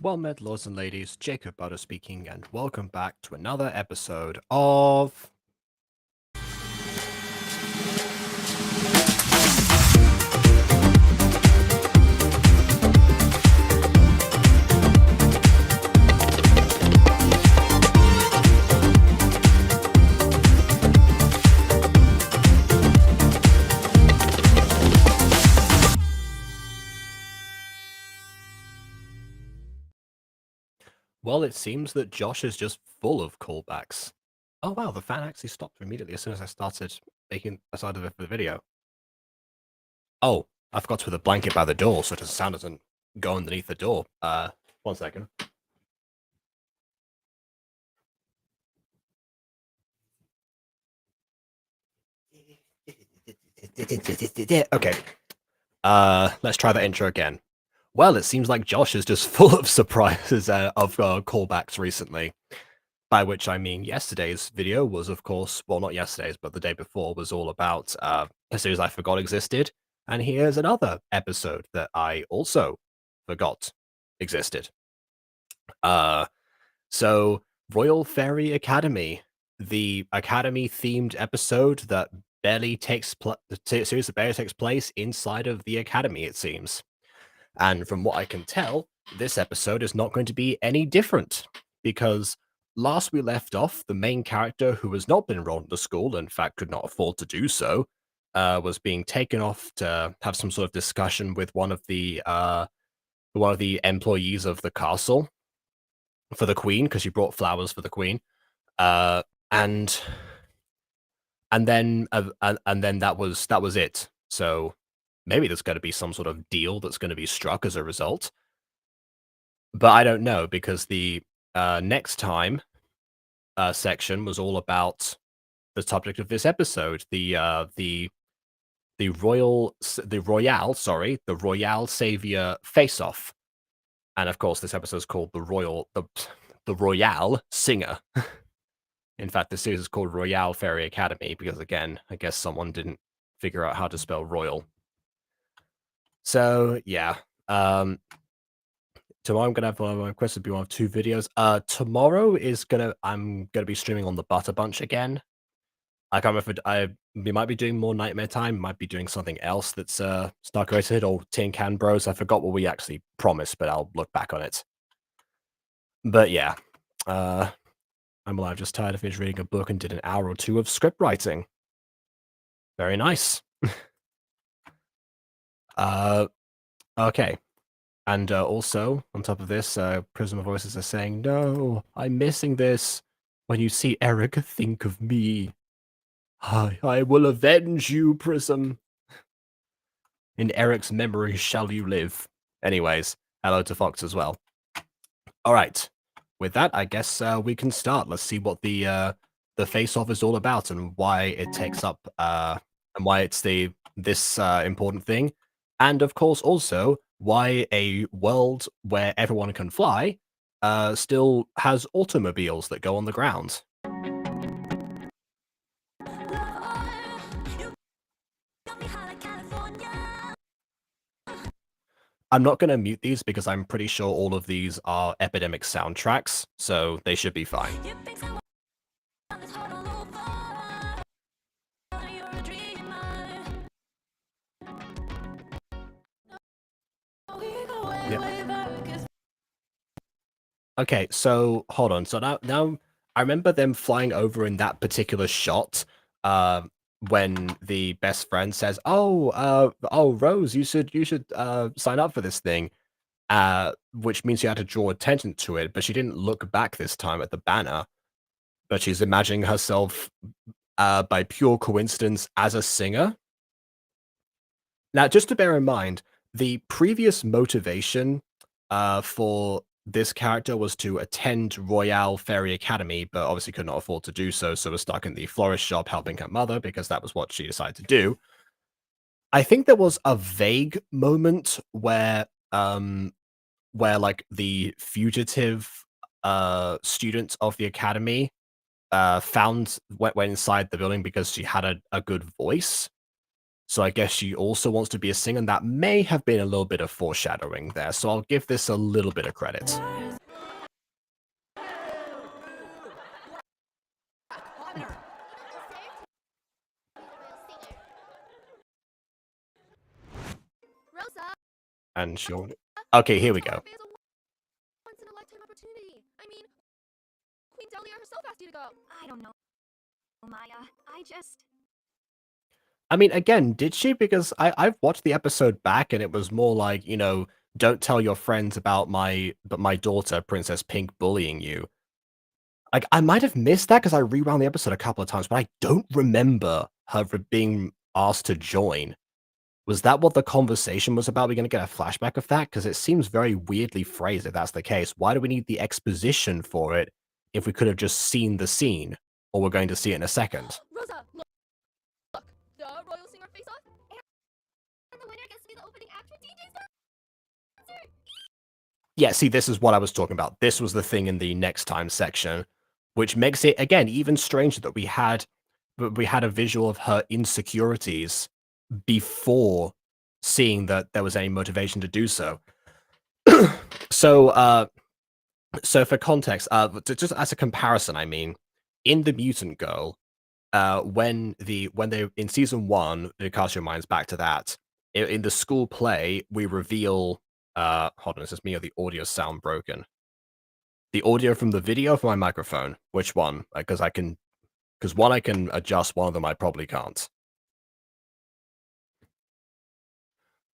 Well met, lords and ladies, Jacob Butter speaking, and welcome back to another episode of... Well, it seems that Josh is just full of callbacks. Oh wow, the fan actually stopped immediately as soon as I started the video. Oh, I forgot to put the blanket by the door so the sound doesn't go underneath the door. 1 second. Okay. Let's try that intro again. Well, it seems like Josh is just full of surprises of callbacks recently. By which I mean yesterday's video was, of course, well, not yesterday's, but the day before was all about a series I forgot existed. And here's another episode that I also forgot existed. So Royal Fairy Academy, the Academy-themed episode that barely takes series that barely takes place inside of the Academy, it seems. And from what I can tell, this episode is not going to be any different, because last we left off, the main character who has not been enrolled in the school, in fact could not afford to do so, was being taken off to have some sort of discussion with one of the employees of the castle for the queen, because she brought flowers for the queen, and then that was it. So maybe there's going to be some sort of deal that's going to be struck as a result. But I don't know, because the next time section was all about the subject of this episode, the Royale Savior Face-Off. And of course, this episode is called the Royale Singer. In fact, the series is called Royale Fairy Academy because, again, I guess someone didn't figure out how to spell royal. So yeah, tomorrow I'm gonna have one of my requests to be one of 2 videos. Tomorrow is I'm gonna be streaming on the Butter Bunch again. I can't remember if we might be doing more Nightmare Time, might be doing something else that's Stark related, or Tin Can Bros. I forgot what we actually promised, but I'll look back on it. But yeah, I'm alive, just tired of finished reading a book and did an hour or 2 of script writing. Very nice. Okay. And also, on top of this, Prism Voices are saying, "No, I'm missing this. When you see Eric, think of me. I will avenge you, Prism. In Eric's memory shall you live." Anyways, hello to Fox as well. All right. With that, I guess we can start. Let's see what the face-off is all about and why it takes up and why it's this important thing, and of course also why a world where everyone can fly still has automobiles that go on the ground. I'm not going to mute these because I'm pretty sure all of these are Epidemic soundtracks, so they should be fine. Yeah. Okay, so hold on. So now I remember them flying over in that particular shot, when the best friend says, "Oh, Rose, you should sign up for this thing," which means you had to draw attention to it. But she didn't look back this time at the banner, but she's imagining herself, by pure coincidence, as a singer. Now, just to bear in mind, the previous motivation for this character was to attend Royale Fairy Academy, but obviously could not afford to do so, so was stuck in the florist shop helping her mother because that was what she decided to do. I think there was a vague moment where like the fugitive student of the academy went inside the building because she had a good voice. So I guess she also wants to be a singer, and that may have been a little bit of foreshadowing there. So I'll give this a little bit of credit. And she'll... Okay, here we go. I don't know, Maya. I mean, again, did she? Because I've watched the episode back, and it was more like, don't tell your friends about my daughter, Princess Pink, bullying you. Like, I might have missed that because I rewound the episode a couple of times, but I don't remember her being asked to join. Was that what the conversation was about? We're going to get a flashback of that? Because it seems very weirdly phrased if that's the case. Why do we need the exposition for it if we could have just seen the scene? Or we're going to see it in a second. Rosa, look! The Royal Singer face-off, and the winner gets to be the opening act for DJ's concert! Yeah, see, this is what I was talking about. This was the thing in the next time section, which makes it, again, even stranger that we had a visual of her insecurities before seeing that there was any motivation to do so. So for context, just as a comparison, I mean, in The Mutant Girl, when they in season 1, to cast your minds back to that, in the school play, we reveal hold on, is this me or the audio sound broken? The audio from the video for my microphone. Which one? Because one I can adjust, one of them I probably can't.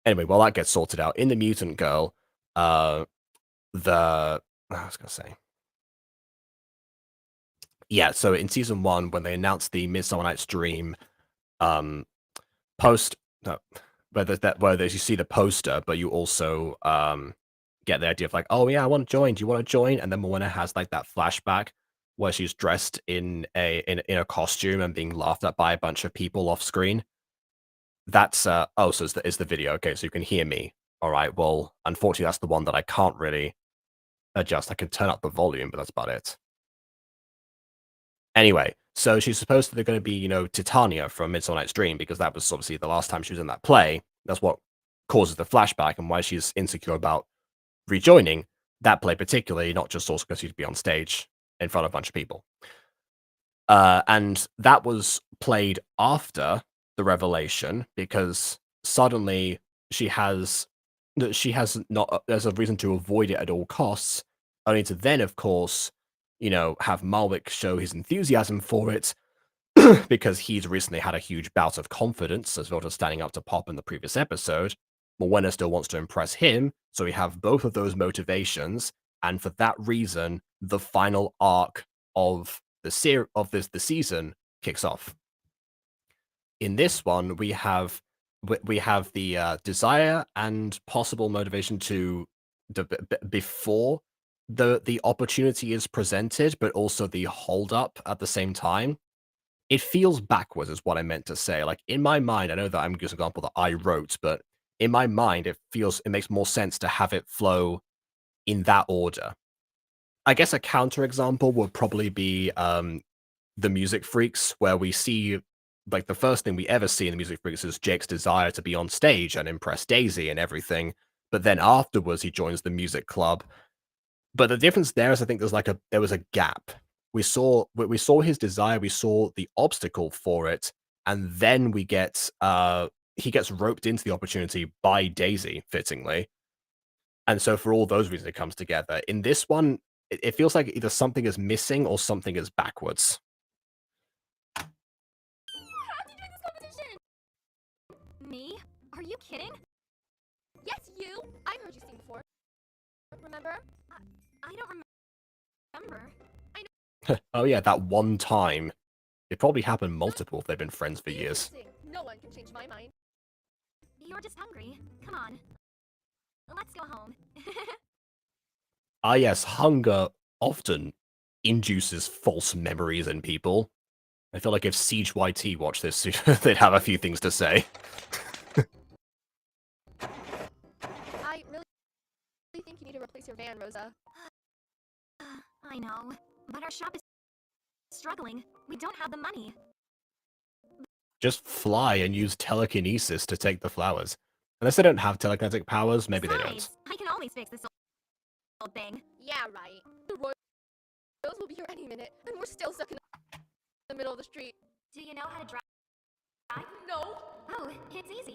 Anyway, while that gets sorted out, in The Mutant Girl, I was gonna say. Yeah, so in season 1, when they announced the Midsummer Night's Dream post, no, where you see the poster, but you also get the idea of like, oh yeah, I want to join. Do you want to join? And then Moana has like that flashback where she's dressed in a costume and being laughed at by a bunch of people off screen. That's so it's the video. Okay, so you can hear me. All right. Well, unfortunately, that's the one that I can't really adjust. I can turn up the volume, but that's about it. Anyway, so she's supposed to be going to be, Titania from Midsummer Night's Dream, because that was obviously the last time she was in that play. That's what causes the flashback and why she's insecure about rejoining that play particularly, not just also because she'd be on stage in front of a bunch of people. And that was played after the revelation because suddenly she has not there's a reason to avoid it at all costs, only to then, of course, have Malwick show his enthusiasm for it because he's recently had a huge bout of confidence as well as standing up to Pop in the previous episode. Moana still wants to impress him, so we have both of those motivations, and for that reason, the final arc of the season kicks off. In this one, we have the desire and possible motivation to before the opportunity is presented, but also the hold up at the same time. It feels backwards, is what I meant to say. Like in my mind, I know that I'm using an example that I wrote, but in my mind, it makes more sense to have it flow in that order. I guess a counterexample would probably be the Music Freaks, where we see like the first thing we ever see in the Music Freaks is Jake's desire to be on stage and impress Daisy and everything. But then afterwards, he joins the music club. But the difference there is, I think there was a gap. We saw his desire, we saw the obstacle for it, and then he gets roped into the opportunity by Daisy, fittingly. And so for all those reasons, it comes together. In this one, it feels like either something is missing or something is backwards. Me? Are you kidding? Yes, you! I've heard you sing before. Remember? I don't remember. I know. Oh yeah, that one time. It probably happened multiple if they've been friends for years. No one can change my mind. You're just hungry. Come on. Let's go home. Ah yes, hunger often induces false memories in people. I feel like if Siege YT watched this, they'd have a few things to say. I really think you need to replace your van, Rosa. I know, but our shop is struggling. We don't have the money. Just fly and use telekinesis to take the flowers. Unless they don't have telekinetic powers, maybe they don't. Besides, I can always fix this old thing. Yeah, right. The Royals will be here any minute, and we're still stuck in the middle of the street. Do you know how to drive? No. Oh, it's easy.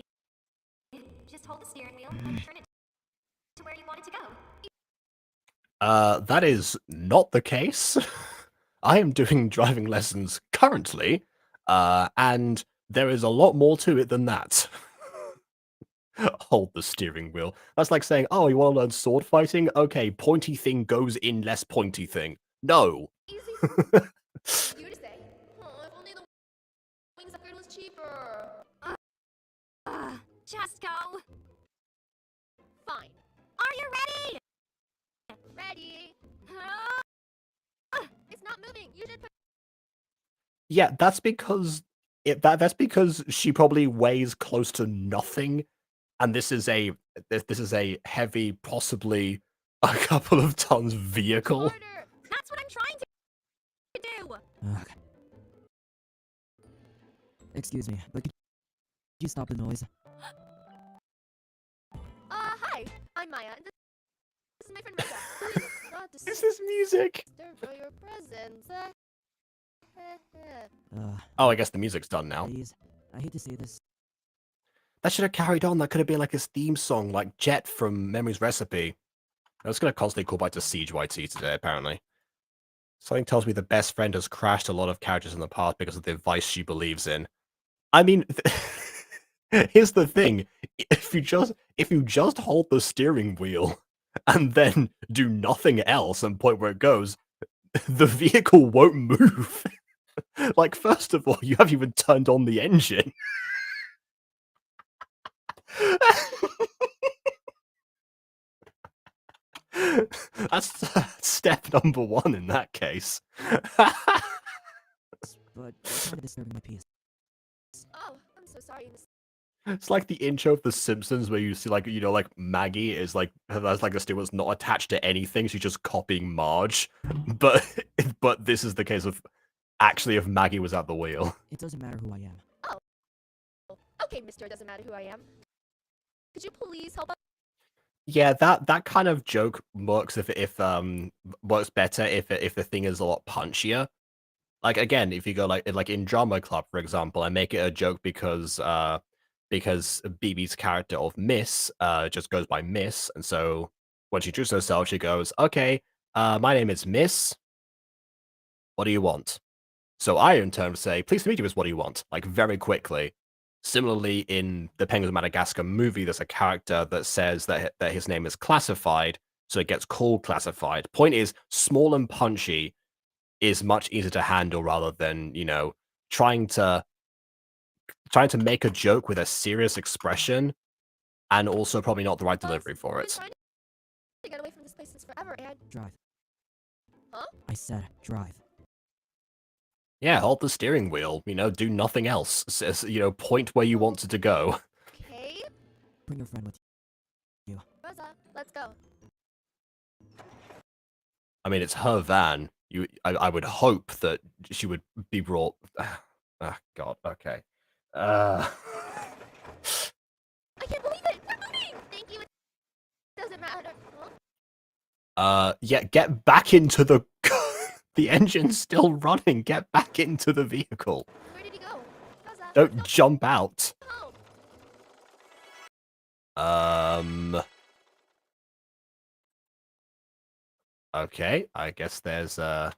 Just hold the steering wheel and turn it to where you want it to go. That is not the case. I am doing driving lessons currently, and there is a lot more to it than that. Hold the steering wheel. That's like saying, oh, you want to learn sword fighting? Okay, pointy thing goes in less pointy thing. No. Easy you to say. Oh, if only the wings upgrade was cheaper. Just go. Fine. Are you ready? Ready. It's not moving. You should put. Yeah, that's because that's because she probably weighs close to nothing, and this is a heavy, possibly a couple of tons vehicle. Harder. That's what I'm trying to do. Excuse me, but could you stop the noise? Hi. I'm Maya. This is my friend Reza. Not This is music. for your presents. Oh, I guess the music's done now. Please, I hate to say this. That should have carried on. That could have been like his theme song, like Jet from Memory's Recipe. I was going to constantly call back to Siege YT today, apparently. Something tells me the best friend has crashed a lot of characters in the past because of the advice she believes in. I mean, here's the thing. If you just hold the steering wheel and then do nothing else and point where it goes, the vehicle won't move. Like, first of all, you haven't even turned on the engine. That's step number 1 in that case. But you're kind of disturbing my peace. Oh, I'm so sorry. It's like the intro of The Simpsons where you see, like, you know, like Maggie is like, has like a steering wheel's not attached to anything. She's just copying Marge. But this is the case of actually if Maggie was at the wheel. It doesn't matter who I am. Oh. Okay, mister, it doesn't matter who I am. Could you please help us? Yeah, that kind of joke works if works better if the thing is a lot punchier. Like, again, if you go like in Drama Club, for example, I make it a joke because BB's character of Miss just goes by Miss, and so when she introduces herself, she goes, "Okay, my name is Miss. What do you want?" So I in turn say, "Pleased to meet you, Miss. What do you want?" Like very quickly. Similarly, in the Penguins of Madagascar movie, there's a character that says that his name is classified, so it gets called classified. Point is, small and punchy is much easier to handle rather than, you know, trying to make a joke with a serious expression and also probably not the right delivery for I've been it. trying to get away from this place since forever, and Drive. Huh? I said drive. Yeah, hold the steering wheel, you know, do nothing else. You know, point where you want it to go. okay, Bring your friend with you. Rosa, let's go. I mean, it's her van. I would hope that she would be brought. Ah, God. Okay. I can't believe it. We're moving. Thank you. It doesn't matter. Huh? Yeah. Get back into the. The engine's still running. Get back into the vehicle. Where did he go? Rosa, Don't jump out. home. Okay, I guess there's a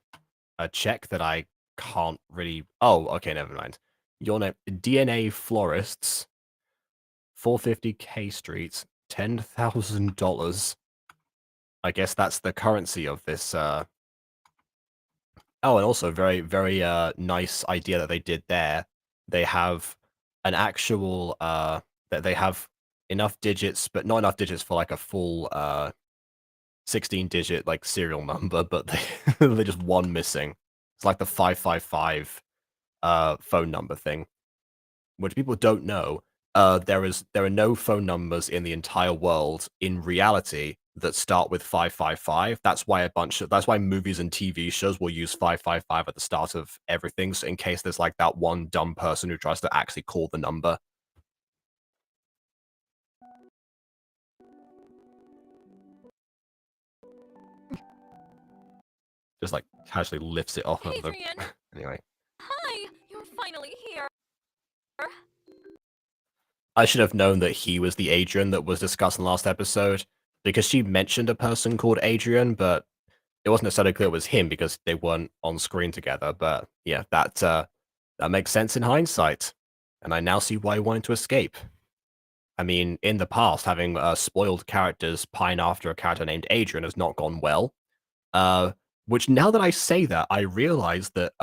check that I can't really. Oh, okay, never mind. Your name, DNA Florists, 450 K Street, $10,000. I guess that's the currency of this. Oh, and also very, very nice idea that they did there. They have an actual that they have enough digits, but not enough digits for like a full 16-digit like serial number, but they're just one missing. It's like the 555 phone number thing, which people don't know. There are no phone numbers in the entire world in reality that start with 555. That's why that's why movies and TV shows will use 555 at the start of everything, so in case there's like that one dumb person who tries to actually call the number. Just like casually lifts it off of the Adrian! anyway. Hi! You're finally here! I should have known that he was the Adrian that was discussed in the last episode, because she mentioned a person called Adrian, but it wasn't necessarily clear it was him because they weren't on screen together. But yeah, that makes sense in hindsight, and I now see why he wanted to escape. I mean, in the past, having spoiled characters pine after a character named Adrian has not gone well. Which now that I say that, I realize that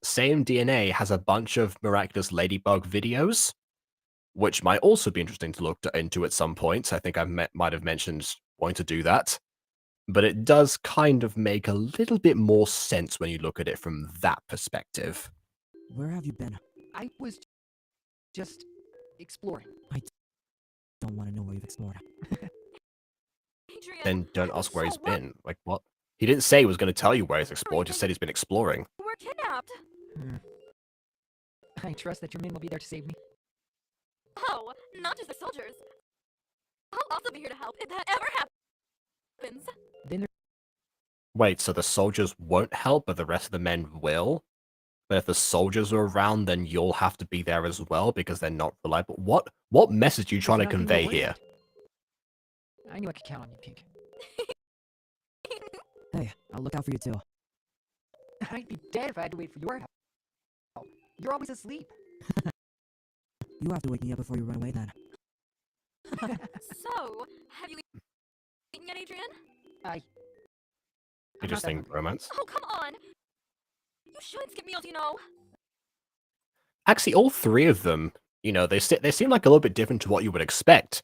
Same DNA has a bunch of Miraculous Ladybug videos, which might also be interesting to look into at some point. I think I might have mentioned wanting to do that. But it does kind of make a little bit more sense when you look at it from that perspective. Where have you been? I was just exploring. I don't want to know where you've explored. Adrian! Then don't I'm ask where he's so worried. been. Like, what? He didn't say he was going to tell you where he's explored, just said he's been exploring. We're kidnapped! I trust that your men will be there to save me. Oh, not just the soldiers. I'll also be here to help if that ever happens. Then Wait, so the soldiers won't help, but the rest of the men will? But if the soldiers are around, then you'll have to be there as well because they're not reliable. What message are you trying to there's nothing convey worry here? about. I knew I could count on you, Pink. Hey, I'll look out for you too. I'd be dead if I had to wait for your help. You're always asleep. You have to wake me up before you run away then. So, have you eaten yet, Adrian? I'm not Interesting that hungry. romance. Oh, come on! You shouldn't skip meals, you know. Actually, all three of them, they seem like a little bit different to what you would expect.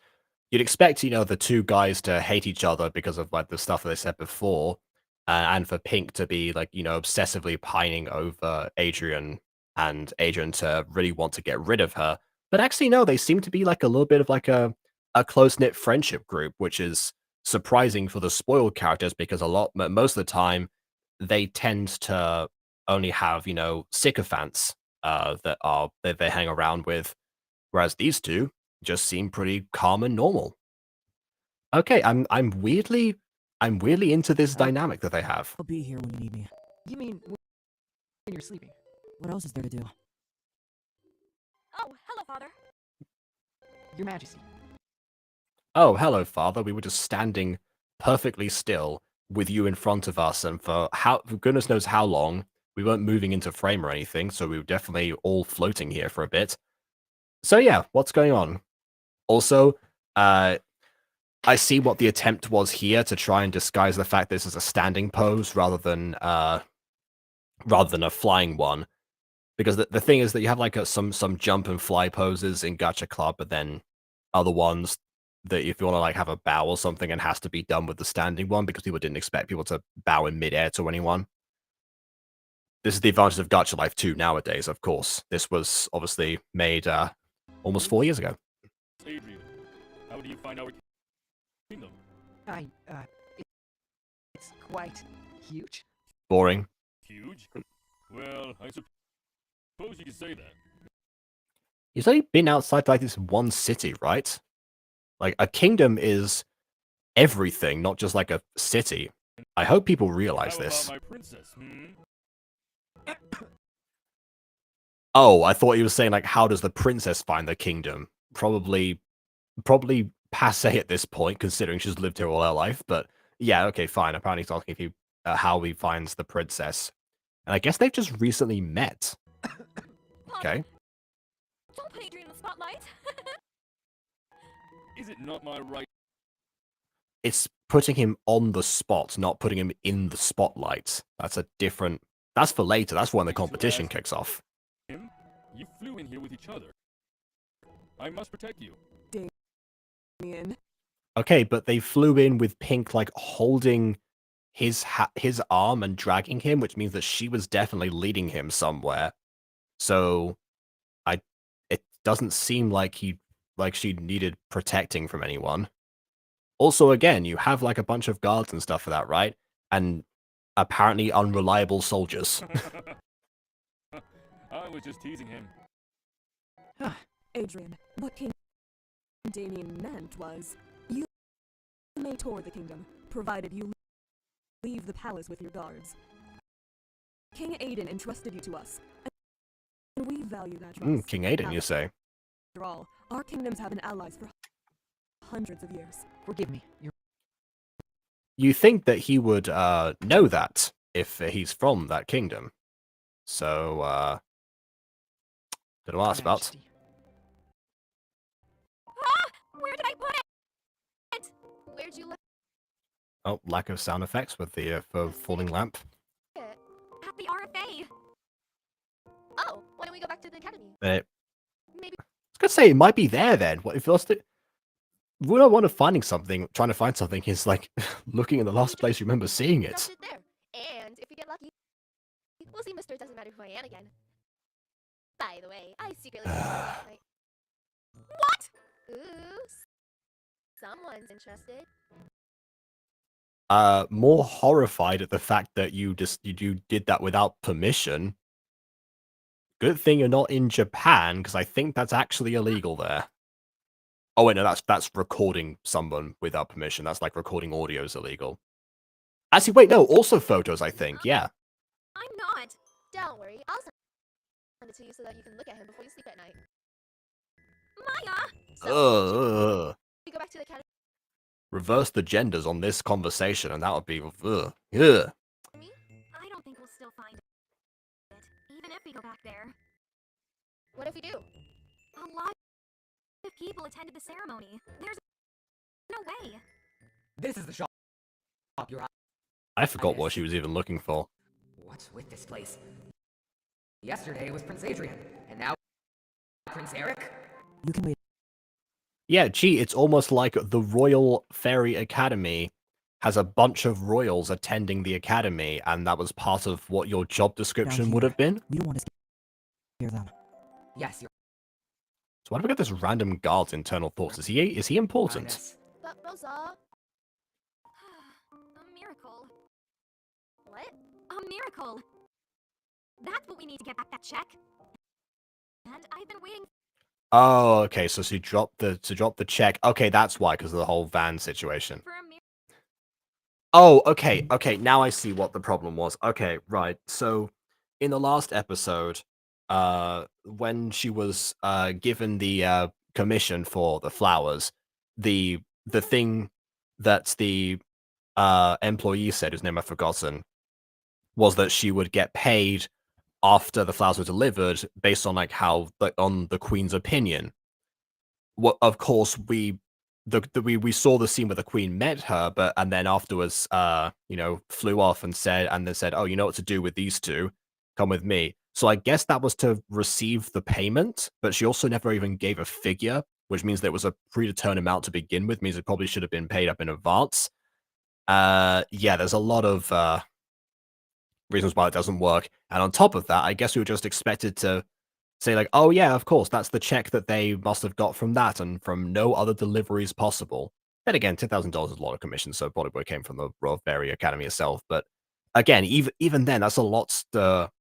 You'd expect, the two guys to hate each other because of like the stuff that they said before, and for Pink to be like, obsessively pining over Adrian, and Adrian to really want to get rid of her. But actually, no, they seem to be like a little bit of like a close knit friendship group, which is surprising for the spoiled characters because most of the time they tend to only have sycophants that they hang around with, whereas these two just seem pretty calm and normal. Okay, I'm weirdly into this dynamic that they have. I'll be here when you need me. You mean when you're sleeping? What else is there to do? Oh, hello, Father. Your Majesty. Oh, hello, Father. We were just standing perfectly still with you in front of us, and for goodness knows how long, we weren't moving into frame or anything, so we were definitely all floating here for a bit. So yeah, what's going on? Also, I see what the attempt was here to try and disguise the fact this is a standing pose rather than a flying one. Because the thing is that you have like some jump and fly poses in Gacha Club, but then other ones that if you want to like have a bow or something, it has to be done with the standing one because people didn't expect people to bow in midair to anyone. This is the advantage of Gacha Life 2 nowadays, of course. This was obviously made almost 4 years ago. Adrian, how do you find our kingdom? It's quite huge. Boring. Huge? Well, I suppose you could say that. He's only been outside like this one city, right? Like a kingdom is everything, not just like a city. I hope people realize How this. about my princess, Oh, I thought he was saying like, how does the princess find the kingdom? Probably passe at this point, considering she's lived here all her life. But yeah, okay, fine. Apparently, he's asking if he how he finds the princess, and I guess they've just recently met. Okay. Don't put Adrian in the spotlight. Is it not my right? It's putting him on the spot, not putting him in the spotlight. That's a different. That's for later. That's when the competition kicks off. Him? You flew in here with each other. I must protect you. Damien. Okay, but they flew in with Pink like holding his arm and dragging him, which means that she was definitely leading him somewhere. So, it doesn't seem like she needed protecting from anyone. Also, again, you have like a bunch of guards and stuff for that, right? And apparently unreliable soldiers. I was just teasing him. Adrian, what King Damien meant was, you may tour the kingdom, provided you leave the palace with your guards. King Aiden entrusted you to us, and we value that trust. King Aiden, you say? After all, our kingdoms have been allies for hundreds of years. Forgive me. You think that he would know that if he's from that kingdom. So, don't know what that's about. Majesty. Where did I put it? Where'd you let Oh, lack of sound effects with the for falling lamp. it? At the RFA. Oh, why don't we go back to the academy? I Maybe was gonna say it might be there then. What if you lost it? Rule one of finding something, trying to find something, is like looking in the last place you remember seeing we it. left it there. And if we get lucky, we'll see Mr. Doesn't Matter Who I Am again. By the way, I secretly last night. What? Ooh, someone's interested. More horrified at the fact that you did that without permission. Good thing you're not in Japan, because I think that's actually illegal there. Oh wait, no, that's recording someone without permission. That's like recording audio is illegal. Actually, wait, no, also photos, I think. Yeah. I'm not. Don't worry, I'll send it to you so that you can look at him before you sleep at night. Maya! So, Ugh. we go back to the academy. Reverse the genders on this conversation, and that would be ugh. Ugh. I don't think we'll still find it, even if we go back there. What if we do? A lot of people attended the ceremony. There's no way. This is the shop you're at. I forgot what she was even looking for. What's with this place? Yesterday it was Prince Adrian, and now Prince Eric? You can wait. Yeah, gee, it's almost like the Royal Fairy Academy has a bunch of royals attending the academy, and that was part of what your job description would here. have been. We don't want to scare them. Yes, you're So why do we get this random guard's internal thoughts? Is he important? Highness. But Rosa... A miracle. What? A miracle! That's what we need to get back that check. And I've been waiting Oh, okay. So she dropped the check. Okay, that's why, because of the whole van situation. for a miracle. Oh, okay, okay. Now I see what the problem was. Okay, right. So in the last episode, when she was given the commission for the flowers, the thing that the employee said, whose name I've forgotten, was that she would get paid after the flowers were delivered based on like how on the queen's opinion. What, of course, we saw the scene where the queen met her, but and then afterwards, flew off and said, "Oh, you know what to do with these two? Come with me." So I guess that was to receive the payment, but she also never even gave a figure, which means that it was a predetermined amount to begin with. Means it probably should have been paid up in advance. Yeah, there's a lot of reasons why it doesn't work, and on top of that, I guess we were just expected to say like, oh yeah, of course, that's the check that they must have got from that and from no other deliveries possible. Then again, $10,000 is a lot of commission, so probably came from the Royal Fairy Academy itself. But again, even then, that's a lot. That's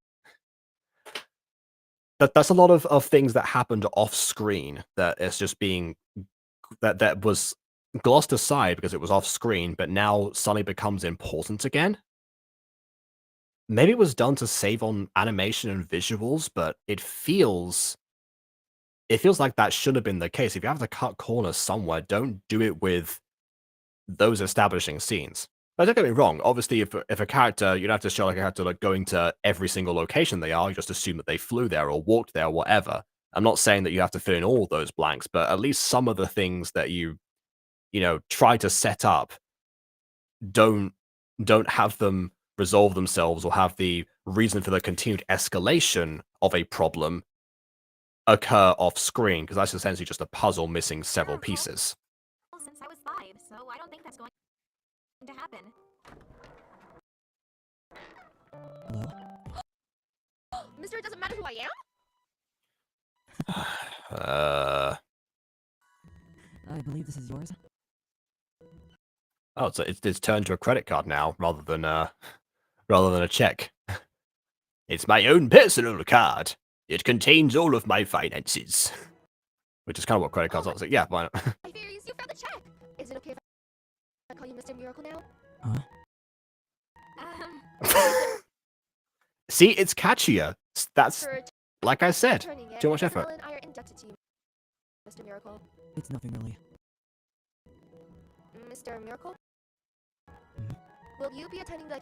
a lot of things that happened off screen that is just being that was glossed aside because it was off screen, but now suddenly becomes important again. Maybe it was done to save on animation and visuals, but it feels like that should have been the case. If you have to cut corners somewhere, don't do it with those establishing scenes. But don't get me wrong. Obviously, if a character, you'd have to show like a character like going to every single location they are. You just assume that they flew there or walked there or whatever. I'm not saying that you have to fill in all those blanks, but at least some of the things that you try to set up don't have them resolve themselves or have the reason for the continued escalation of a problem occur off screen, because that's essentially just a puzzle missing several pieces. Since I was 5, so I don't think that's going to happen. Hello? Mister, it doesn't matter who I am? I believe this is yours. Oh, so it's turned to a credit card now rather than a check. It's my own personal card. It contains all of my finances. Which is kind of what credit cards are. So yeah, why not? My fairies, you found the check! Is it okay if I call you Mr. Miracle now? Huh? See, it's catchier. That's For like I said, turning it, too much Miss effort. Helen and I are indebted to you, Mr. Miracle. It's nothing really. Mr. Miracle? Mhm. Will you be attending the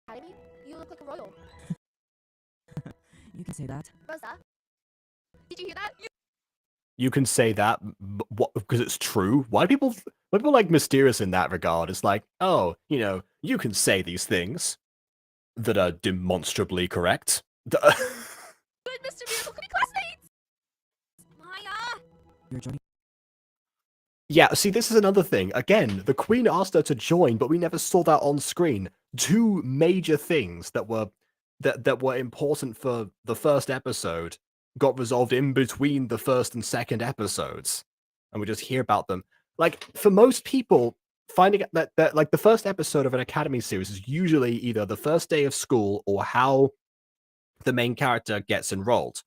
academy? You look like a royal. You can say that. Rosa, did you hear that? You can say that because it's true. Why do people like mysterious in that regard? It's like, oh, you can say these things that are demonstrably correct. Good, Mr. Miracle could be classmates! Maya! You're joining. Yeah, see, this is another thing. Again, the Queen asked her to join, but we never saw that on screen. Two major things that were important for the first episode got resolved in between the first and second episodes, and we just hear about them. Like, for most people, finding out that like the first episode of an Academy series is usually either the first day of school or how the main character gets enrolled.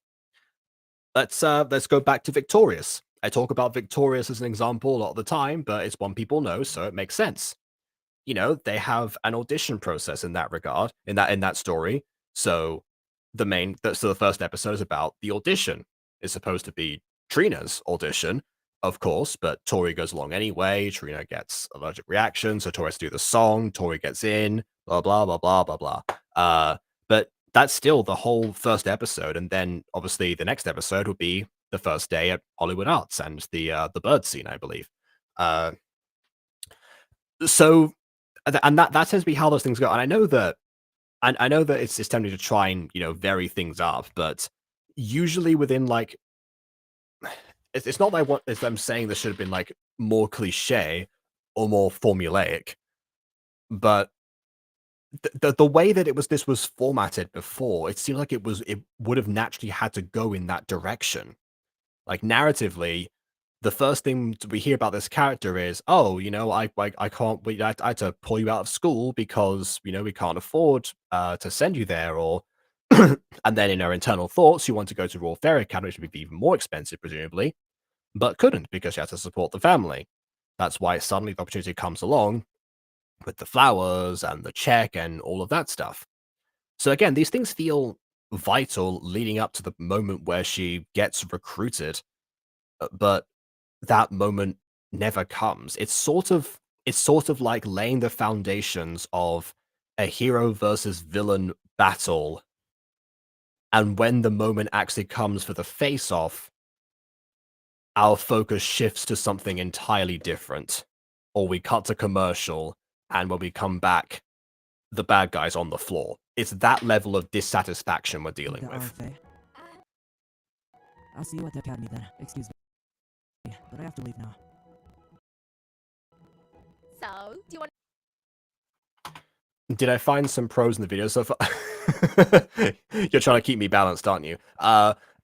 Let's go back to Victorious. I talk about Victorious as an example a lot of the time, but it's one people know, so it makes sense. They have an audition process in that regard, in that story. So the first episode is about the audition. It's supposed to be Trina's audition, of course, but Tori goes along anyway. Trina gets allergic reaction, so Tori has to do the song. Tori gets in, blah blah blah blah blah blah. But that's still the whole first episode, and then obviously the next episode will be the first day at Hollywood Arts and the bird scene, I believe. So and that tends to be how those things go. And I know that it's tempting to try and vary things up, but usually within like it's not like what is them saying this should have been like more cliche or more formulaic, but the way that this was formatted before, it seemed like it would have naturally had to go in that direction. Like narratively, the first thing we hear about this character is, oh, I can't, I had to pull you out of school because we can't afford to send you there, or and then in her internal thoughts, you want to go to Royal Fairy Academy, which would be even more expensive, presumably, but couldn't because she had to support the family. That's why suddenly the opportunity comes along with the flowers and the check and all of that stuff. So again, these things feel vital leading up to the moment where she gets recruited, but that moment never comes. It's sort of like laying the foundations of a hero versus villain battle. And when the moment actually comes for the face off, our focus shifts to something entirely different. Or we cut to commercial, and when we come back, the bad guy's on the floor. It's that level of dissatisfaction we're dealing The with. RFA. I'll see you at the academy then. Excuse me, but I have to leave now. So, do you want Did I find some pros in the video so far? You're trying to keep me balanced, aren't you?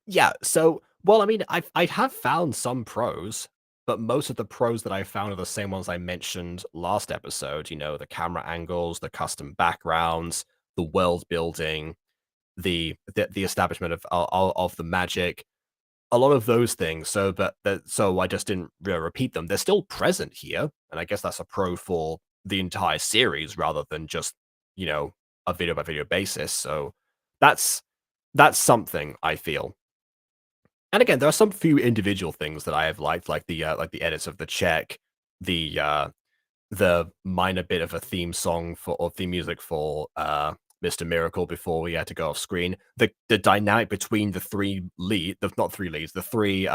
Yeah, so, well, I mean, I have found some pros, but most of the pros that I found are the same ones I mentioned last episode. The camera angles, the custom backgrounds, the world building, the establishment of the magic, a lot of those things. So so I just didn't repeat them. They're still present here, and I guess that's a pro for the entire series rather than just a video by video basis. So that's something I feel. And again, there are some few individual things that I have liked, like the edits of the check, the minor bit of a theme song or theme music for Mr. Miracle before we had to go off screen. The dynamic between the not three leads, the three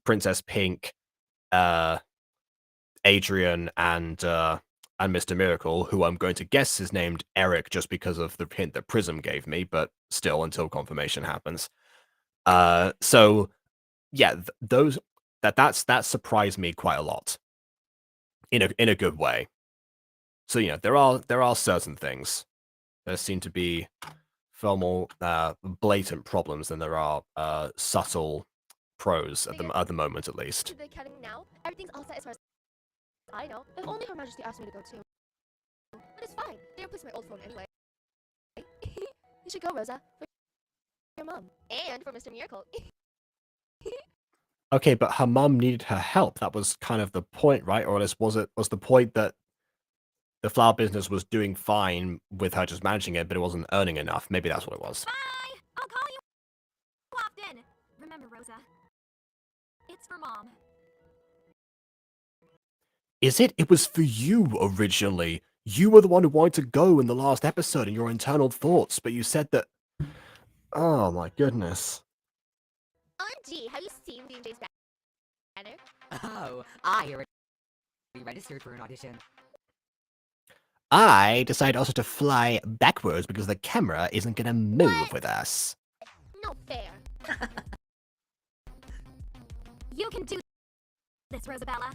Princess Pink, Adrian and Mr. Miracle, who I'm going to guess is named Eric just because of the hint that Prism gave me, but still until confirmation happens. So yeah, that surprised me quite a lot in a good way. So there are certain things. There seem to be far more blatant problems than there are subtle pros at the moment, at least. to the academy now? Everything's all set as far as I know. If only Her Majesty asked me to go too. But it's fine. They replaced my old phone anyway. You should go, Rosa. For your mom. And for Mr. Miracle. Okay, but her mum needed her help. That was kind of the point, right? Or at least was the point that the flower business was doing fine with her just managing it, but it wasn't earning enough. Maybe that's what it was. Bye! I'll call you often. Remember, Rosa. It's for Mom. Is it? It was for you originally. You were the one who wanted to go in the last episode in your internal thoughts, but you said that. Oh my goodness. Auntie, have you seen BJ's banner? Oh, I already registered for an audition. I decided also to fly backwards because the camera isn't gonna move What? with us. No fair. You can do this, Rosabella.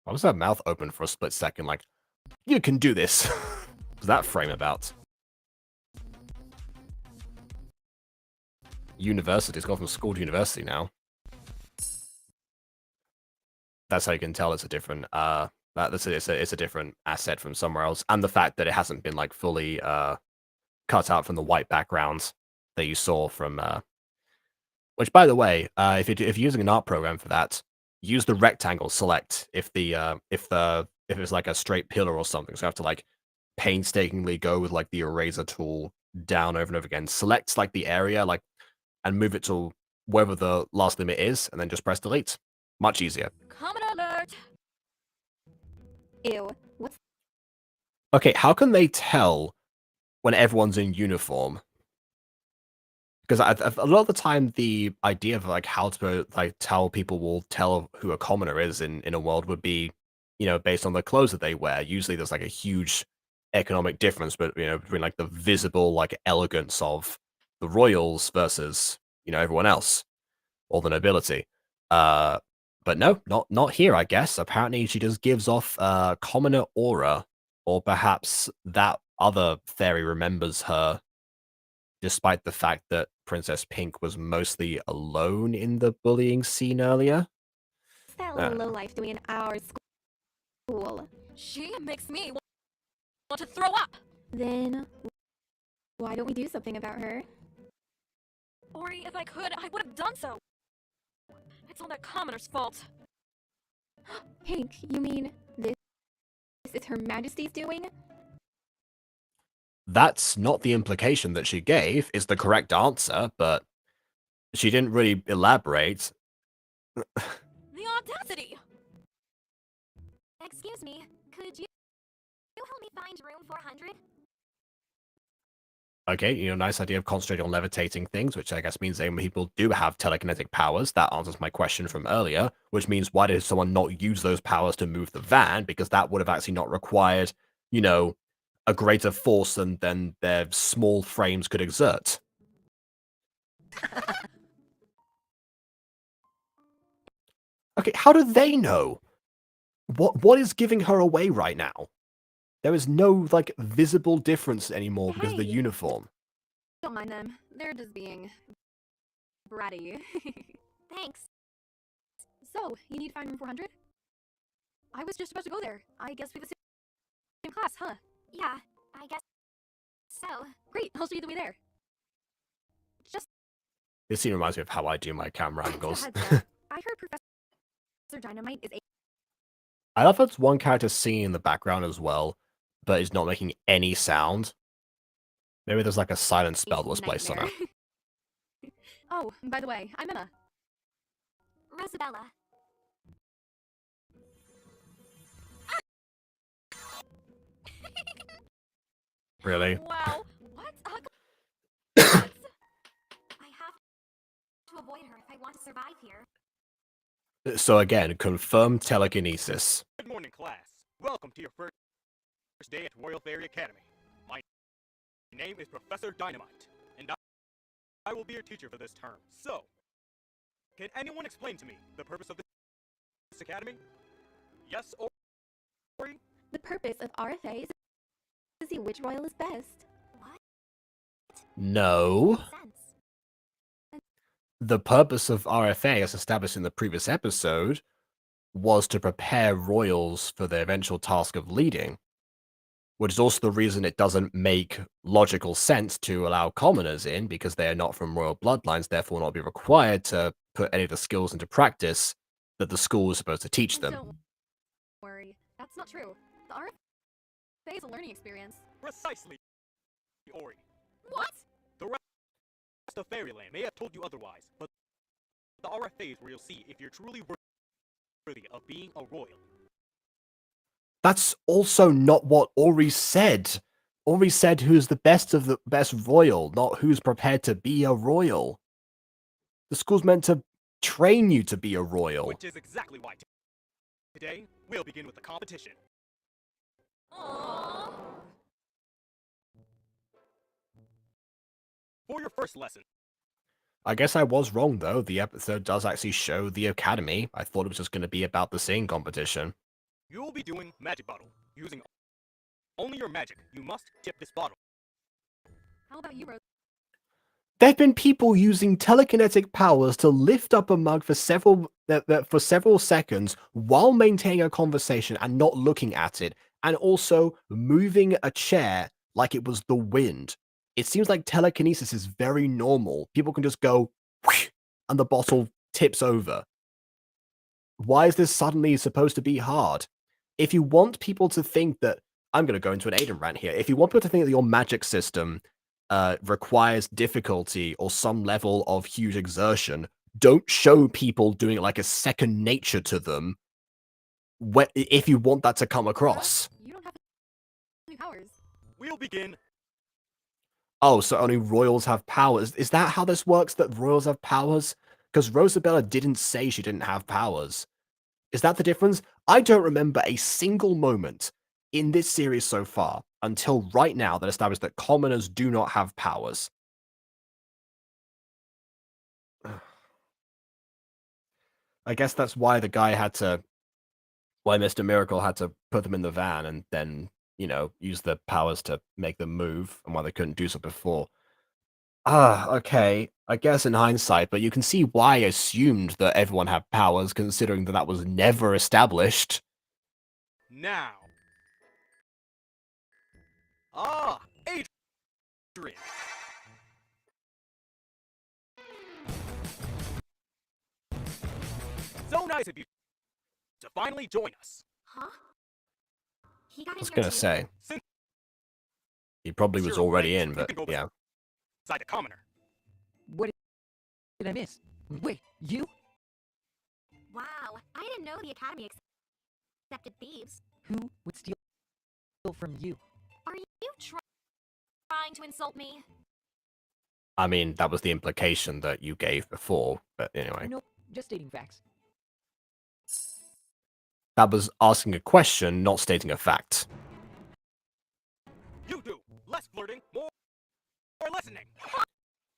Why was her mouth open for a split second? Like, you can do this. What's that frame about? University. It's gone from school to university now. That's how you can tell it's a different. It's a different asset from somewhere else, and the fact that it hasn't been like fully cut out from the white backgrounds that you saw from. Which, by the way, if you're using an art program for that, use the rectangle select if it's like a straight pillar or something. So you have to like painstakingly go with like the eraser tool down over and over again. Select like the area like and move it to wherever the last limit is, and then just press delete. Much easier. Comment alert! Ew. What's Okay, how can they tell when everyone's in uniform? Because a lot of the time, the idea of like how to like tell people will tell who a commoner is in a world would be, based on the clothes that they wear. Usually, there's like a huge economic difference, but between like the visible like elegance of the royals versus everyone else or the nobility. But no, not here. I guess apparently she just gives off commoner aura, or perhaps that other fairy remembers her, despite the fact that Princess Pink was mostly alone in the bullying scene earlier. that Uh. lowlife doing in our school? She makes me want to throw up! Then, why don't we do something about her? Ori, if I could, I would have done so! It's all that commoner's fault. Pink, you mean this is Her Majesty's doing? That's not the implication that she gave, is the correct answer, but she didn't really elaborate. The audacity! Excuse me, could you help me find room 400? Okay, nice idea of concentrating on levitating things, which I guess means that people do have telekinetic powers. That answers my question from earlier, which means why did someone not use those powers to move the van? Because that would have actually not required, a greater force than their small frames could exert. Okay, how do they know? What is giving her away right now? There is no like visible difference anymore because of the Hey. uniform. Don't mind them. They're just being bratty. Thanks. So, you need to find room 400? I was just about to go there. I guess we have the same class, huh? Yeah, I guess so. Great, I'll show you the way there. Just This scene reminds me of how I do my camera a angles. heads up. I heard Professor Dynamite is a I love that one character singing in the background as well, but is not making any sound. Maybe there's like a silent spell that was placed on her. nightmare. Oh, by the way, I'm Emma. Rosabella. Really? Wow, what? I have to avoid her if I want to survive here. So again, confirmed telekinesis. Good morning, class. Welcome to your first day at Royal Fairy Academy. My name is Professor Dynamite, and I will be your teacher for this term. So, can anyone explain to me the purpose of this academy? Yes or Ori? The purpose of RFA is to see which royal is best. What? No. Sense. The purpose of RFA, as established in the previous episode, was to prepare royals for their eventual task of leading, which is also the reason it doesn't make logical sense to allow commoners in, because they are not from royal bloodlines, therefore not be required to put any of the skills into practice that the school is supposed to teach them. Don't worry, that's not true. The RFA is a learning experience. Precisely, Ori. What? The rest of Fairyland may have told you otherwise, but the RFA is where you'll see if you're truly worthy of being a royal. That's also not what Ori said. Ori said who's the best of the best royal, not who's prepared to be a royal. The school's meant to train you to be a royal. Which is exactly why today we'll begin with the competition. Aww. For your first lesson, I guess I was wrong, though. The episode does actually show the academy. I thought it was just going to be about the singing competition. you will be doing magic bottle. Using only your magic, you must tip this bottle. How about you, Rose? There have been people using telekinetic powers to lift up a mug for several seconds while maintaining a conversation and not looking at it, and also moving a chair like it was the wind. It seems like telekinesis is very normal. People can just go, whoosh, and the bottle tips over. Why is this suddenly supposed to be hard? If you want people to think that, I'm going to go into an Aiden rant here. If you want people to think that your magic system requires difficulty or some level of huge exertion, don't show people doing it like a second nature to them if you want that to come across. You don't have any powers. We'll begin. Oh, so only royals have powers. Is that how this works, that royals have powers? Because Rosabella didn't say she didn't have powers. Is that the difference? I don't remember a single moment in this series so far, until right now, that established that commoners do not have powers. I guess that's why why Mr. Miracle had to put them in the van and then, use the powers to make them move, and why they couldn't do so before. Okay. I guess in hindsight, but you can see why I assumed that everyone had powers, considering that was never established. Now. Adrian. So nice of you to finally join us. Huh? He got I in was here gonna too. say, Since he probably was you're already late, in, you but can go yeah. beside the commoner. What did I miss? Wait, you? Wow, I didn't know the Academy accepted thieves. Who would steal from you? Are you trying to insult me? I mean, that was the implication that you gave before, but anyway. Nope, just stating facts. That was asking a question, not stating a fact. You do. Less flirting, more listening.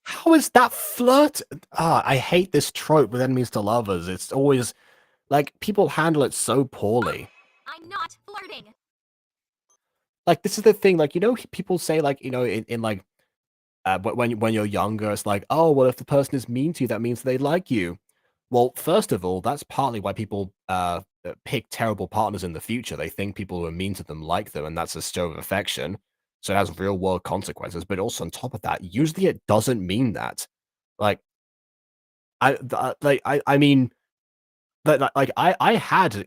How is that flirt? I hate this trope with enemies to lovers. It's always, like, people handle it so poorly. I'm not flirting. Like, this is the thing, like, people say, like, in like, when you're younger, it's like, oh, well, if the person is mean to you, that means they like you. Well, first of all, that's partly why people pick terrible partners in the future. They think people who are mean to them like them, and that's a show of affection. So it has real world consequences. But also on top of that, usually it doesn't mean that. Like, I mean, I had,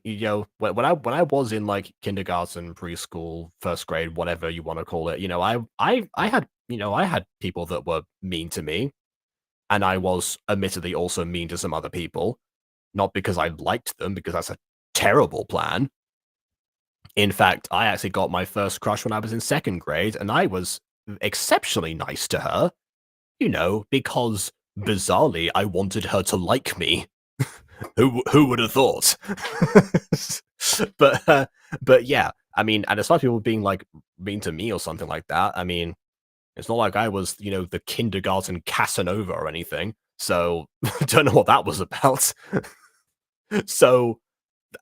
when I was in like kindergarten, preschool, first grade, whatever you want to call it, I had people that were mean to me, and I was admittedly also mean to some other people, not because I liked them, because that's a terrible plan. In fact, I actually got my first crush when I was in second grade, and I was exceptionally nice to her, because bizarrely I wanted her to like me. Who would have thought? But yeah, I mean, and as far as people being like mean to me or something like that, I mean, it's not like I was, the kindergarten Casanova or anything. So don't know what that was about. So,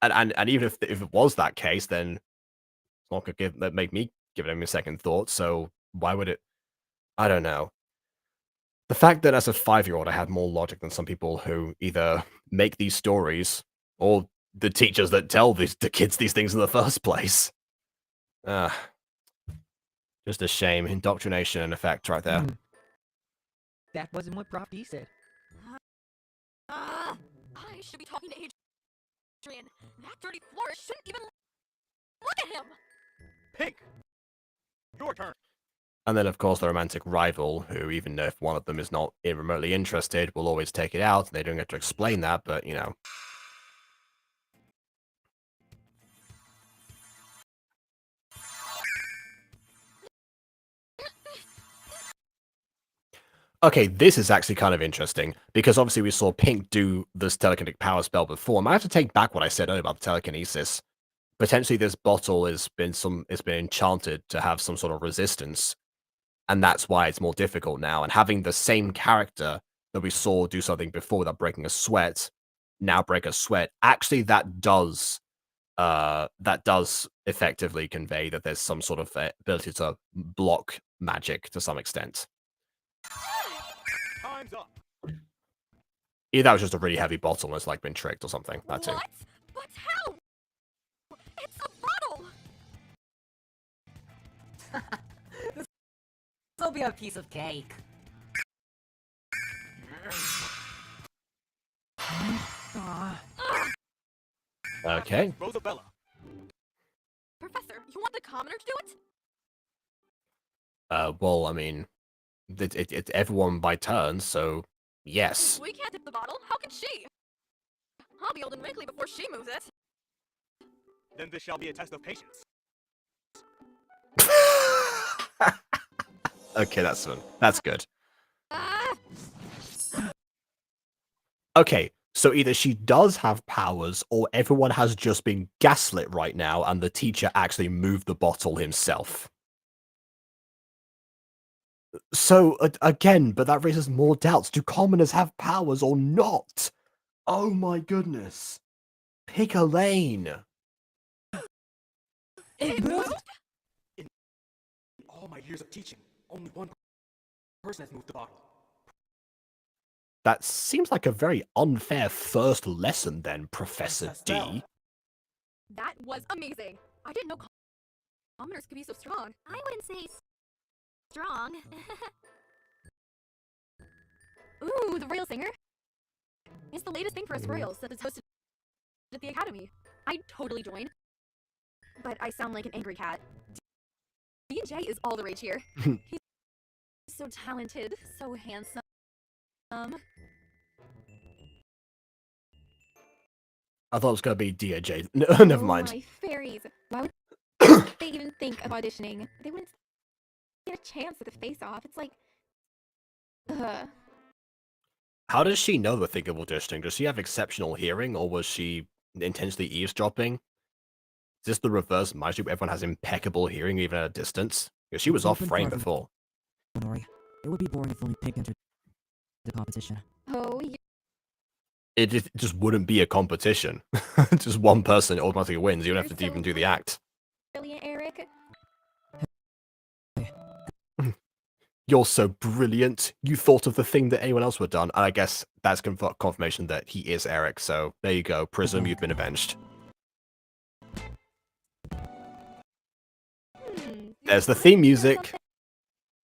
and even if it was that case, then it's not gonna make me give it a second thought. So why would it? I don't know. The fact that as a 5-year-old I had more logic than some people who either make these stories or the teachers that tell the kids these things in the first place. Just a shame. Indoctrination in effect right there. That wasn't what Prof D said. I should be talking to Adrian. That dirty Flores shouldn't even look at him. Pink! Your turn. And then, of course, the romantic rival, who, even if one of them is not remotely interested, will always take it out. They don't get to explain that, but, you know. Okay, this is actually kind of interesting, because obviously we saw Pink do this telekinetic power spell before. I might have to take back what I said earlier about the telekinesis. Potentially this bottle has been enchanted to have some sort of resistance, and that's why it's more difficult now. And having the same character that we saw do something before without breaking a sweat, now break a sweat, actually that does effectively convey that there's some sort of ability to block magic to some extent. Time's up. Either that was just a really heavy bottle and it's like been tricked or something. That too. What? But how? It's a bottle! This'll be a piece of cake. Okay. Rosabella. Professor, you want the commoner to do it? Well, I mean, it's everyone by turns, so yes. We can't dip the bottle. How can she? I'll be old and wrinkly before she moves it. Then this shall be a test of patience. Okay, that's fun. That's good. Ah! Okay, so either she does have powers, or everyone has just been gaslit right now, and the teacher actually moved the bottle himself. So, again, but that raises more doubts. Do commoners have powers or not? Oh my goodness. Pick a lane. It moved? In all my years of teaching, only one person has moved the bottle. That seems like a very unfair first lesson then, Professor Princess D. Belle. That was amazing. I didn't know commoners could be so strong. I wouldn't say strong. Ooh, the Royal Singer? It's the latest thing for us Royals that is hosted at the Academy. I'd totally join. But I sound like an angry cat. D&J is all the rage here. He's so talented, so handsome. I thought it was going to be DAJ. No, never mind. My fairies. Why would they even think of auditioning? They wouldn't get a chance at the face-off. It's like... Ugh. How does she know the thing of auditioning? Does she have exceptional hearing, or was she intentionally eavesdropping? Is this the reverse magic where everyone has impeccable hearing even at a distance? Because she was off frame before. Nori. It would be boring if only Pink entered the competition. Oh, It just wouldn't be a competition. Just one person automatically wins. You don't have to even do the act. brilliant, Eric. You're so brilliant. You thought of the thing that anyone else would have done. And I guess that's confirmation that he is Eric. So there you go. Prism, you've been avenged. There's the theme music.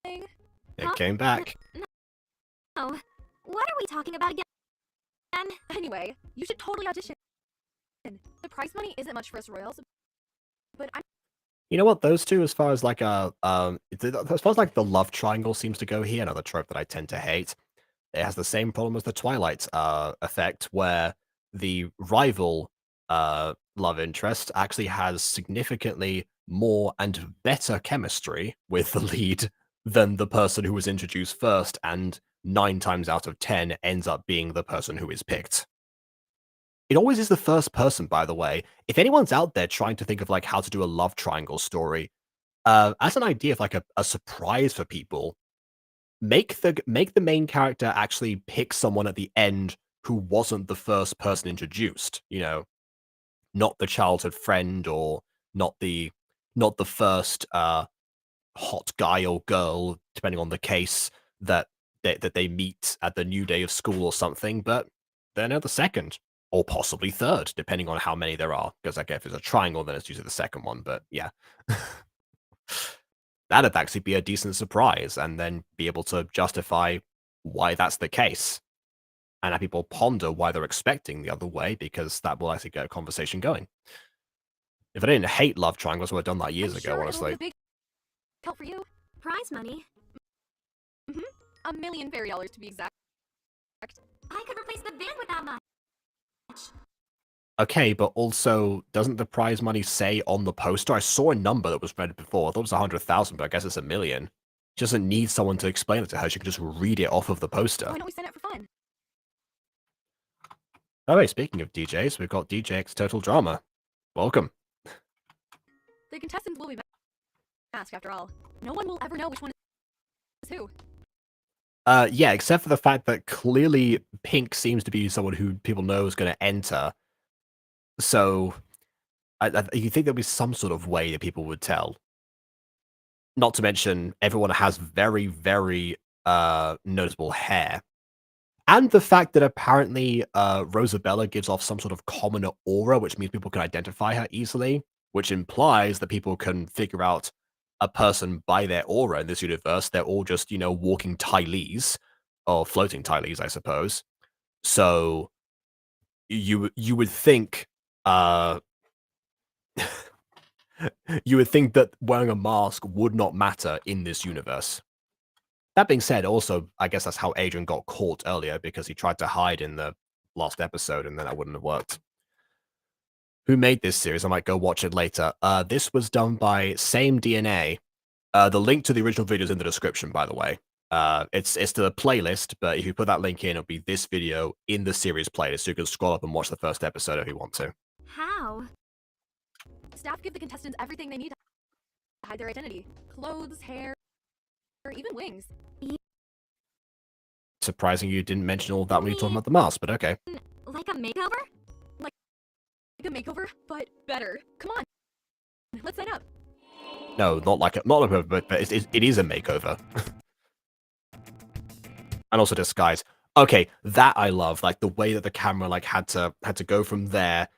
It came back. Oh, what are we talking about again? Anyway, you should totally audition. The prize money isn't much for us Royals, but I'm... You know what? Those two, as far as like as far as like the love triangle seems to go here, another trope that I tend to hate. It has the same problem as the Twilight effect, where the rival love interest actually has significantly more and better chemistry with the lead than the person who was introduced first, and 9 times out of 10 ends up being the person who is picked. It always is the first person, by the way. If anyone's out there trying to think of like how to do a love triangle story, as an idea of like a surprise for people, make the main character actually pick someone at the end who wasn't the first person introduced. You know, not the childhood friend, or not the first hot guy or girl, depending on the case, that they meet at the new day of school or something, but they're now the second. or possibly third, depending on how many there are. Because I guess if it's a triangle, then it's usually the second one. But yeah, that'd actually be a decent surprise, and then be able to justify why that's the case, and have people ponder why they're expecting the other way, because that will actually get a conversation going. If I didn't hate love triangles, I would have done that years I'm ago, sure honestly. it'll be a big help for you. Prize money? $1 million fairy dollars to be exact. I could replace the van with that much. Okay, but also, doesn't the prize money say on the poster? I saw a number that was read before. I thought it was 100,000, but I guess it's 1 million. She doesn't need someone to explain it to her. She can just read it off of the poster. Why don't we sign up for fun? Oh, wait, speaking of DJs, we've got DJX Total Drama. Welcome. The contestants will be masked after all. No one will ever know which one is who. Yeah, except for the fact that clearly Pink seems to be someone who people know is going to enter. So, you think there'll be some sort of way that people would tell. Not to mention, everyone has very, very noticeable hair. And the fact that apparently Rosabella gives off some sort of commoner aura, which means people can identify her easily, which implies that people can figure out a person by their aura in this universe. They're all just, walking Tylees, or floating Tylees, I suppose. So you would think you would think that wearing a mask would not matter in this universe. That being said, also, I guess that's how Adrian got caught earlier, because he tried to hide in the last episode, and then that wouldn't have worked. Who made this series? I might go watch it later. This was done by Same DNA. The link to the original video is in the description, by the way. It's to the playlist, but if you put that link in, it'll be this video in the series playlist, so you can scroll up and watch the first episode if you want to. How? Staff give the contestants everything they need to hide their identity. Clothes, hair, or even wings. Surprising you didn't mention all that when you were talking about the mask, but okay. Like a makeover? Like a makeover, but better. Come on. Let's sign up. No, not like a makeover, but it is a makeover. And also disguise. Okay, that I love. Like the way that the camera had to go from there,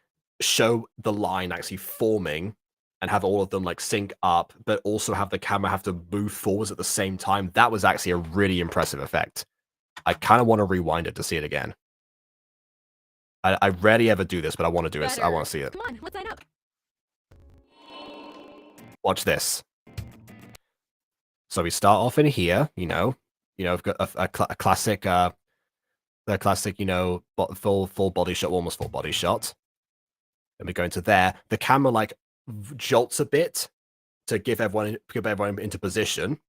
show the line actually forming, and have all of them sync up, but also have the camera have to move forwards at the same time. That was actually a really impressive effect. I kind of want to rewind it to see it again. I rarely ever do this, but I want to do it. I want to see it. Come on, let's sign up. Watch this. So we start off in here, we've got a classic, the classic, full body shot, almost full body shot. Then we go into there. The camera jolts a bit to give everyone into position.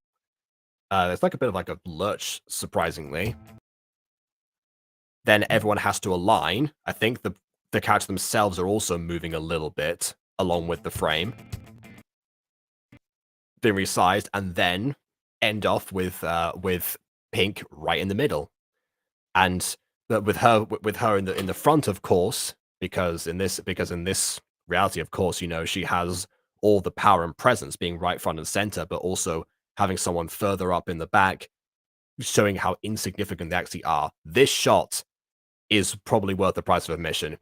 There's a bit of a lurch, surprisingly. Then everyone has to align. I think the characters themselves are also moving a little bit along with the frame. Being resized, and then end off with Pink right in the middle, and with her in the front, of course, because in this reality, of course, she has all the power and presence, being right front and center, but also having someone further up in the back, showing how insignificant they actually are. This shot is probably worth the price of admission.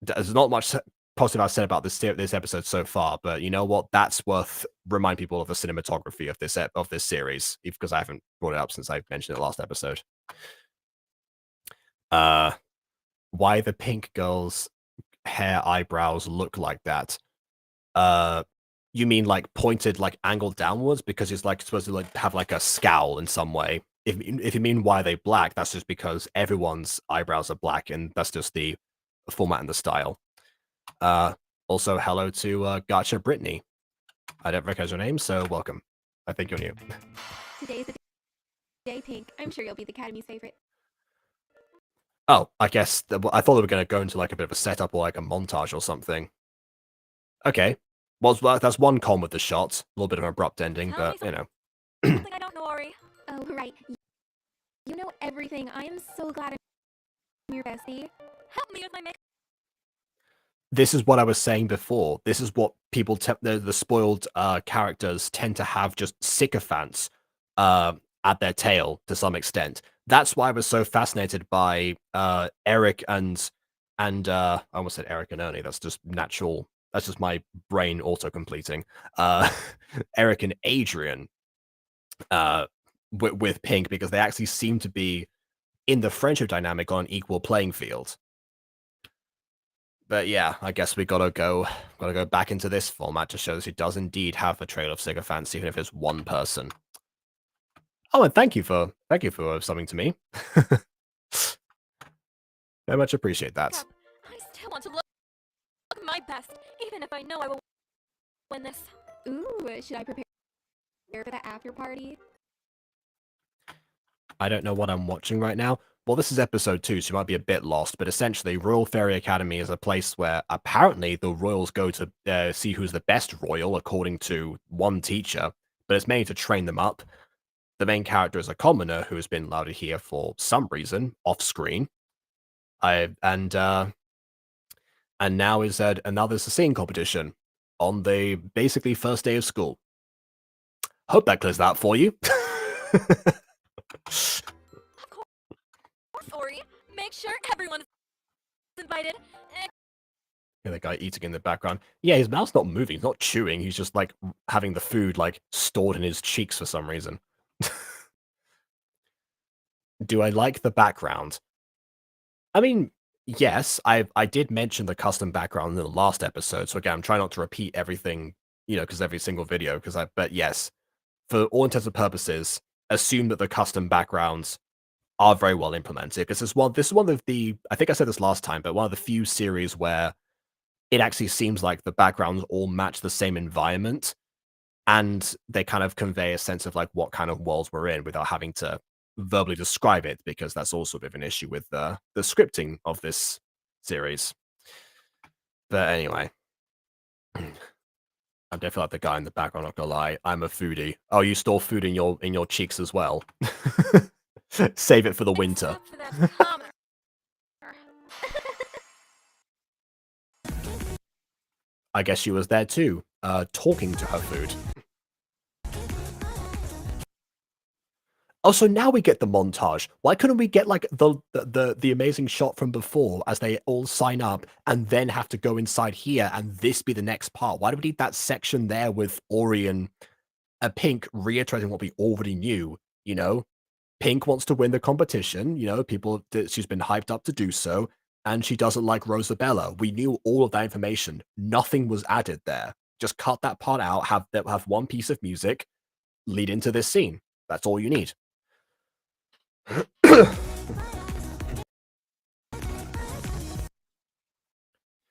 There's not much positive I've said about this episode so far, but you know what? That's worth remind people of the cinematography of this series, because I haven't brought it up since I mentioned it last episode. Why the Pink girl's hair eyebrows look like that? You mean pointed, angled downwards, because it's supposed to have a scowl in some way. If you mean why they black, that's just because everyone's eyebrows are black, and that's just the format and the style. Also, hello to Gacha Brittany. I don't recognize your name, so welcome. I think you're new. Today's the day, Pink. I'm sure you'll be the Academy's favorite. Oh, I guess I thought they were going to go into a bit of a setup or a montage or something. Okay, well, that's one con with the shot. A little bit of an abrupt ending, but Something I don't know, Ori. Oh, right. You know everything. I am so glad I'm your bestie. Help me with my makeup. This is what I was saying before. This is what people, the spoiled characters tend to have, just sycophants at their tail to some extent. That's why I was so fascinated by Eric and and I almost said Eric and Ernie. That's just natural. That's just my brain auto-completing. Eric and Adrian with Pink, because they actually seem to be in the friendship dynamic on an equal playing field. But yeah, I guess we gotta go back into this format to show that he does indeed have a trail of sycophants, even if it's one person. Oh, and thank you for something to me. Very much appreciate that. I still want to look my best, even if I know I will win this. Ooh, should I prepare for the after party? I don't know what I'm watching right now. Well, this is episode 2, so you might be a bit lost, but essentially, Royal Fairy Academy is a place where apparently the royals go to see who's the best royal according to one teacher, but it's mainly to train them up. The main character is a commoner who has been allowed to hear for some reason off screen. And now is another singing competition on the basically first day of school. Hope that clears that for you. Ori, make sure everyone is invited. Yeah, the guy eating in the background. Yeah, his mouth's not moving. He's not chewing. He's just like having the food like stored in his cheeks for some reason. Do I like the background? I mean, yes, I did mention the custom background in the last episode. So again, I'm trying not to repeat everything, because every single video, but yes, for all intents and purposes, assume that the custom backgrounds are very well implemented. Because this is one of the, I think I said this last time, but one of the few series where it actually seems like the backgrounds all match the same environment, and they kind of convey a sense of like what kind of worlds we're in without having to verbally describe it, because that's also a bit of an issue with the scripting of this series. But anyway, I'm definitely like the guy in the background, not gonna lie. I'm a foodie. Oh, you store food in your cheeks as well. Save it for the winter. Except for that commoner. I guess she was there too, talking to her food. Oh, so now we get the montage. Why couldn't we get like the amazing shot from before as they all sign up and then have to go inside here and this be the next part? Why do we need that section there with Ori and Pink reiterating what we already knew? Pink wants to win the competition. She's been hyped up to do so, and she doesn't like Rosabella. We knew all of that information. Nothing was added there. Just cut that part out. Have one piece of music lead into this scene. That's all you need.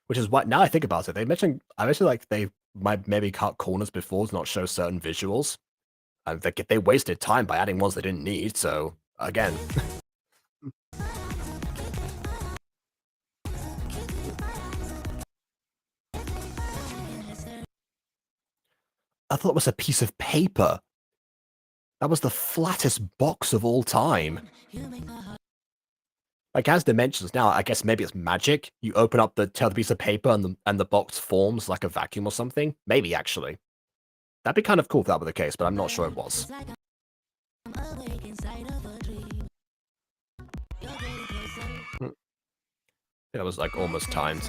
Which is what, now I think about it, I mentioned like they might maybe cut corners before to not show certain visuals. And they wasted time by adding ones they didn't need, so again. I thought it was a piece of paper. That was the flattest box of all time. Like, has dimensions now. I guess maybe it's magic. You open up the piece of paper and the box forms like a vacuum or something. Maybe, actually. That'd be kind of cool if that were the case, but I'm not sure it was. That was like almost timed.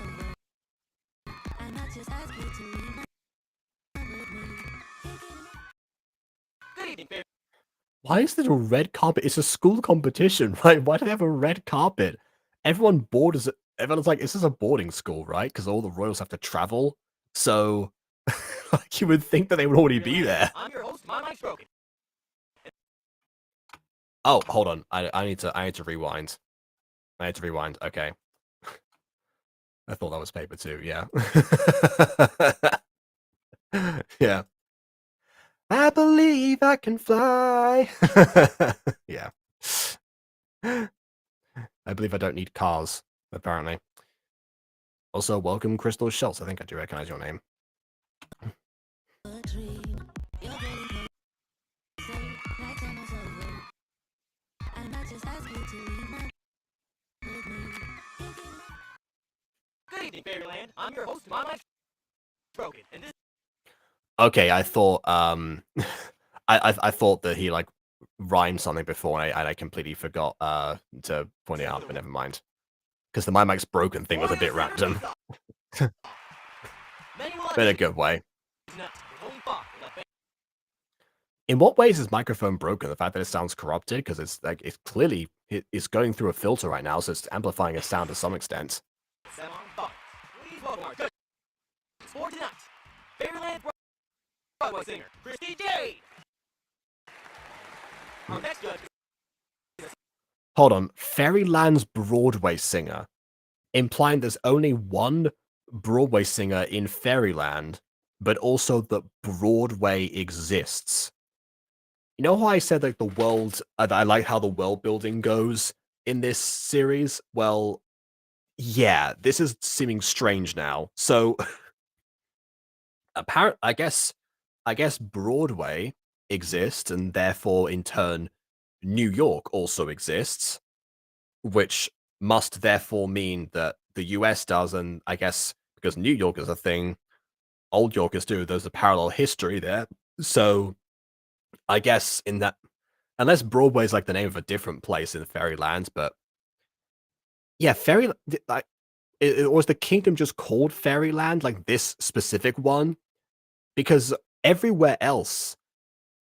Why is there a red carpet? It's a school competition, right? Why do they have a red carpet? Everyone's like, this is a boarding school, right? Because all the royals have to travel. So, like, you would think that they would already be there. I'm your host, my mic's broken. Oh, hold on. I need to rewind. I need to rewind. Okay. I thought that was paper too. Yeah. Yeah. I believe I can fly. Yeah. I believe I don't need cars, apparently. Also, welcome, Crystal Schultz. I think I do recognize your name. Good evening, Fairyland. I'm your host, my mic's broken. And this Okay, I thought I thought that he like rhymed something before, and I completely forgot to point it out, but never mind. because the My Mic's broken thing was a bit random. But in a good way. In what ways is microphone broken? The fact that it sounds corrupted? Because it's like it's clearly it's going through a filter right now, so it's amplifying its sound to some extent. For tonight, Fairyland Broadway singer, Christy Jade. Our next judge. Hold on, Fairyland's Broadway singer, implying there's only one Broadway singer in Fairyland, but also that Broadway exists. You know how I said like the world, I like how the world building goes in this series? Well, yeah, this is seeming strange now. So, I guess Broadway exists, and therefore, in turn, New York also exists, which must therefore mean that the US does, and I guess because New York is a thing, Old York is too. There's a parallel history there. So, I guess in that, unless Broadway is like the name of a different place in Fairyland, but yeah, Fairyland. Like, was the kingdom just called Fairyland, like this specific one? Because everywhere else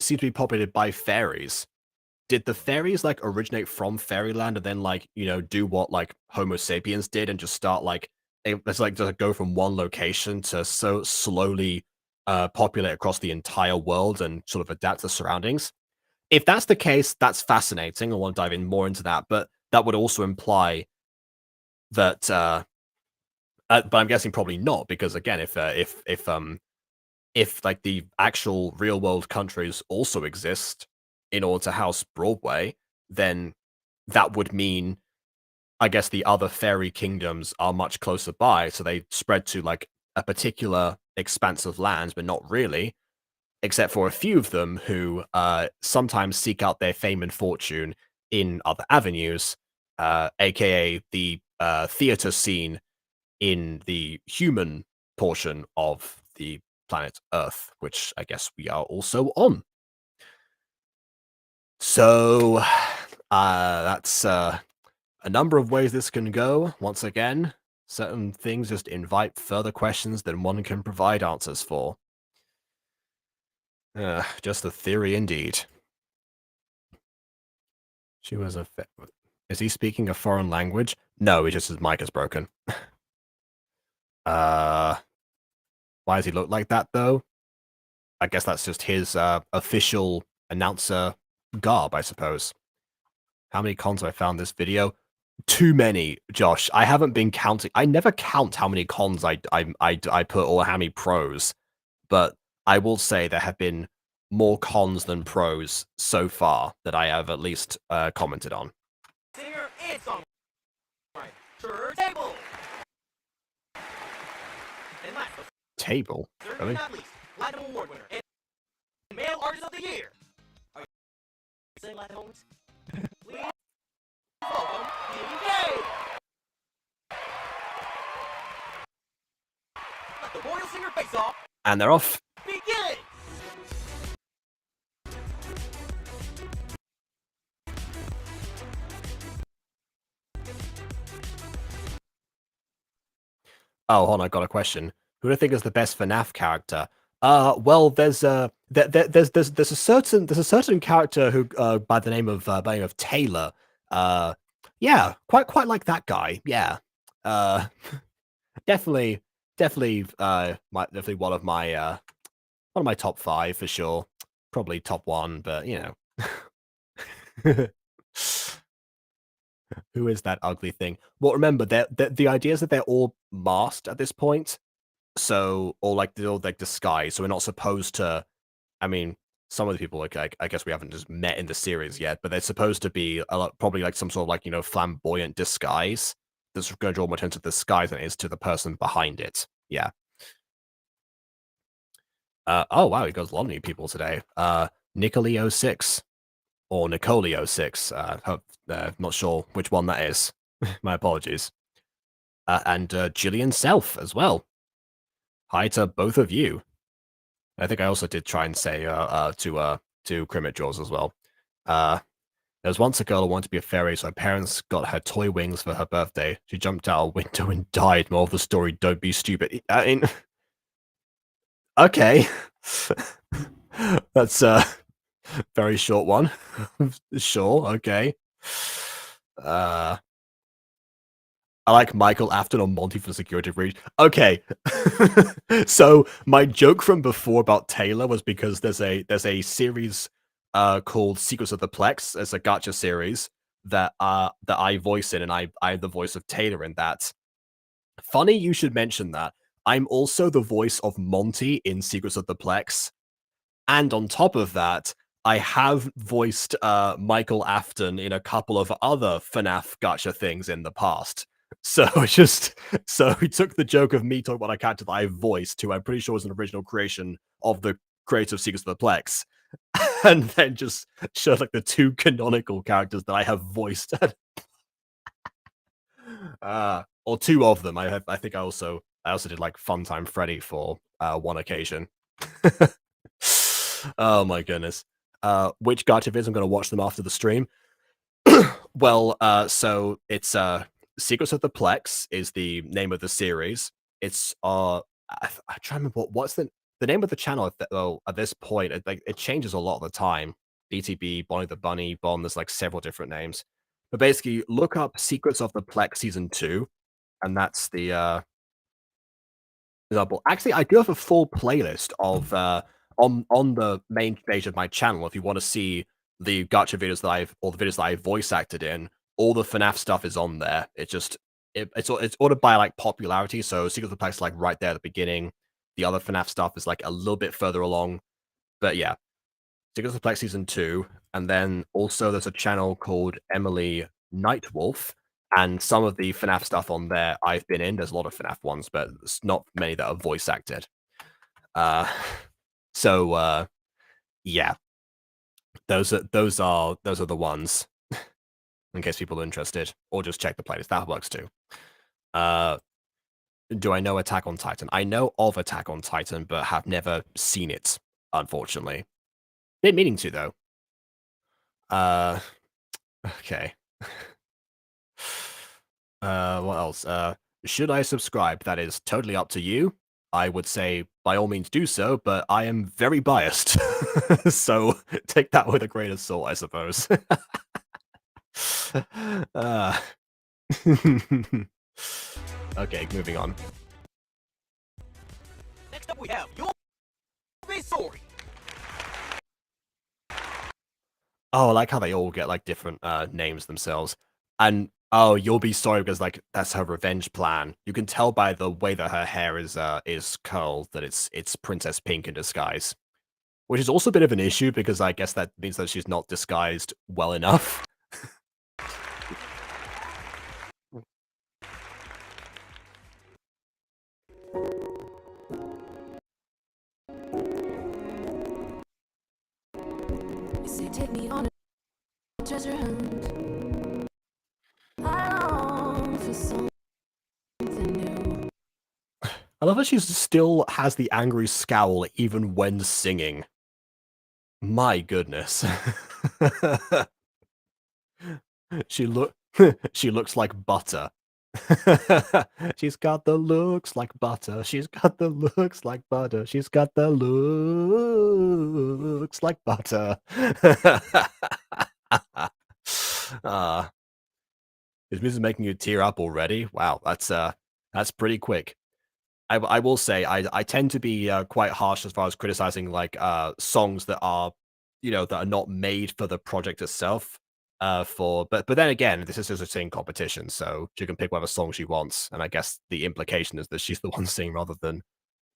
seems to be populated by fairies. Did the fairies like originate from Fairyland and then like do what like Homo sapiens did and just start like it's like just go from one location to so slowly populate across the entire world and sort of adapt to the surroundings? If that's the case, that's fascinating. I want to dive in more into that, but that would also imply that but I'm guessing probably not, because again, if like the actual real world countries also exist in order to house Broadway, then that would mean, I guess, the other fairy kingdoms are much closer by, so they spread to like a particular expanse of land, but not really, except for a few of them who sometimes seek out their fame and fortune in other avenues, aka the theater scene in the human portion of the planet Earth, which I guess we are also on. So that's a number of ways this can go. Once again, certain things just invite further questions than one can provide answers for. Just a theory indeed. She was a... Is he speaking a foreign language? No, he just his mic is broken. Why does he look like that, though? I guess that's just his official announcer garb, I suppose. How many cons have I found this video? Too many, Josh. I haven't been counting. I never count how many cons I put or how many pros, but I will say there have been more cons than pros so far that I have at least commented on. Singer and songwriter, Table. And last but Table? certainly Really? not least, Platinum Award winner and Male Artist of the Year. Are you saying Latin moments? Please welcome DJ. Let the Royal Singer face off. And they're off. Begin. Oh, hold on, I got a question. Who do you think is the best FNAF character? Well, there's a certain character who by the name of Taylor. Yeah, quite like that guy. Yeah. Definitely definitely one of my top 5 for sure. Probably top 1, but who is that ugly thing? Well, remember the idea is that they're all masked at this point. So, or like they're all like disguised. So we're not supposed to. I mean, some of the people like I guess we haven't just met in the series yet, but they're supposed to be probably like some sort of like flamboyant disguise that's going to draw more attention to the disguise than it is to the person behind it. Yeah. Oh wow, he goes a lot of new people today. Nicoli06 or Nicoli06. Not sure which one that is. My apologies. And Jillian Self as well. Hi to both of you. I think I also did try and say to Crimmit Jaws as well. There was once a girl who wanted to be a fairy, so her parents got her toy wings for her birthday. She jumped out a window and died. Moral of the story, don't be stupid. I mean, okay. That's a very short one. Sure, okay. I like Michael Afton or Monty for security reasons. Okay. So my joke from before about Taylor was because there's a series called Secrets of the Plex. It's a gacha series that I voice in, and I'm the voice of Taylor in that. Funny you should mention that. I'm also the voice of Monty in Secrets of the Plex. And on top of that, I have voiced Michael Afton in a couple of other FNAF gacha things in the past. So he took the joke of me talking about a character that I voiced, who I'm pretty sure was an original creation of the creator of Secrets of the Plex, and then just showed like the two canonical characters that I have voiced. Or two of them. I think I also did like Funtime Freddy for one occasion. Oh my goodness. Which gacha vids? I'm gonna watch them after the stream. Well, so it's Secrets of the Plex is the name of the series. It's I try to remember what's the name of the channel at this point. It changes a lot of the time. BTB, Bonnie the Bunny, Bon. There's like several different names, but basically look up Secrets of the Plex season 2, and that's the example. Actually, I do have a full playlist of on the main page of my channel if you want to see the gacha videos that the videos that I voice acted in. All the FNAF stuff is on there. It's ordered by like popularity. So Secret of the Plex is like right there at the beginning. The other FNAF stuff is like a little bit further along. But yeah, Secret of the Plex season 2, and then also there's a channel called Emily Nightwolf, and some of the FNAF stuff on there I've been in. There's a lot of FNAF ones, but it's not many that are voice acted. So yeah, those are the ones. In case people are interested, or just check the playlist. That works too. Do I know Attack on Titan? I know of Attack on Titan, but have never seen it, unfortunately. Been meaning to though. Okay. What else? Should I subscribe? That is totally up to you. I would say by all means do so, but I am very biased. So take that with a grain of salt, I suppose. Okay, moving on. Next up we have You'll Be Sorry. Oh, I like how they all get like different names themselves. And oh, you'll be sorry because like that's her revenge plan. You can tell by the way that her hair is curled that it's Princess Pink in disguise. Which is also a bit of an issue because I guess that means that she's not disguised well enough. Say take me on a treasure hunt. I long for something new. I love that she still has the angry scowl even when singing. My goodness. she looks like butter. She's got the looks like butter. She's got the looks like butter. She's got the looks like butter. This music is making you tear up already. Wow, that's pretty quick. I will say I tend to be quite harsh as far as criticizing like songs that are that are not made for the project itself. But then again, this is just a singing competition, so she can pick whatever song she wants, and I guess the implication is that she's the one singing rather than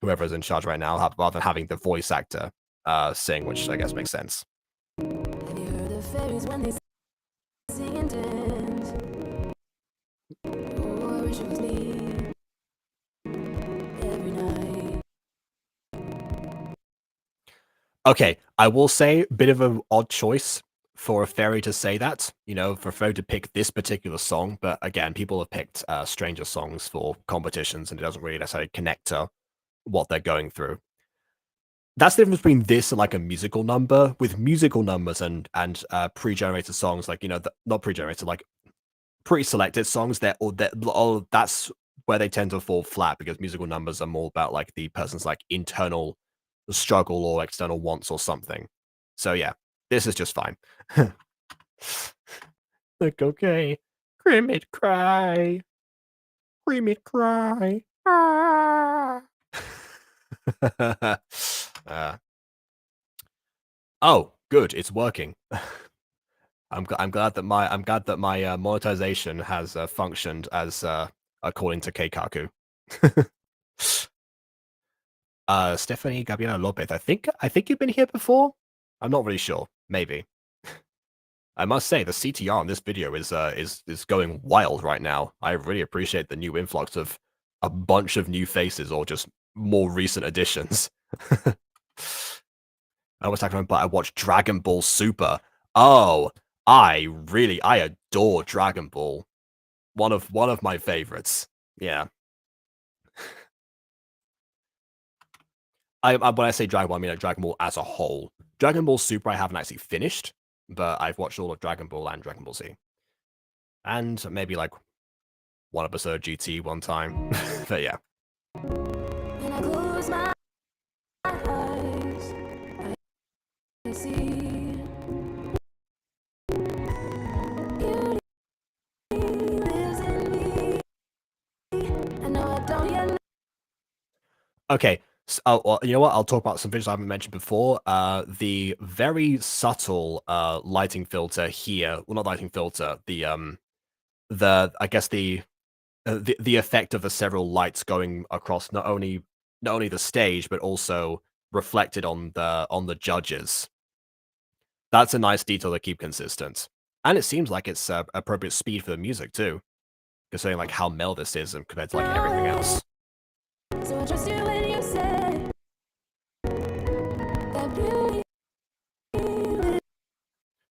whoever is in charge right now, rather than having the voice actor sing, which I guess makes sense. Have you heard of fairies when they sing and dance? Oh, I wish it was me every night. Okay, I will say bit of an odd choice for a fairy to say that, for a fairy to pick this particular song, but again, people have picked stranger songs for competitions, and it doesn't really necessarily connect to what they're going through. that's the difference between this and like a musical number. With musical numbers and pre-generated songs, like not pre-generated, like pre-selected songs, that's where they tend to fall flat because musical numbers are more about like the person's like internal struggle or external wants or something. So yeah, this is just fine. Like, okay, cream it cry, cream it cry. Ah. uh, oh, good, it's working. I'm glad that my monetization has functioned as according to Keikaku. Stephanie Gabriela Lopez. I think you've been here before. I'm not really sure. Maybe. I must say the CTR on this video is going wild right now. I really appreciate the new influx of a bunch of new faces or just more recent additions. I was talking about, but I watched Dragon Ball Super. Oh, I adore Dragon Ball. One of my favorites. Yeah. When I say Dragon Ball, I mean like Dragon Ball as a whole. Dragon Ball Super I haven't actually finished, but I've watched all of Dragon Ball and Dragon Ball Z. And maybe like one episode of GT one time. But yeah. When I close my eyes, I see beauty lives in me. I know I don't yet know. Okay. So, well, you know what? I'll talk about some videos I haven't mentioned before. The very subtle lighting filter here. Well, not lighting filter. I guess the effect of the several lights going across not only the stage but also reflected on the judges. That's a nice detail to keep consistent, and it seems like it's appropriate speed for the music too, considering like how mel this is compared to like everything else. So I trust you when you say that beauty lives.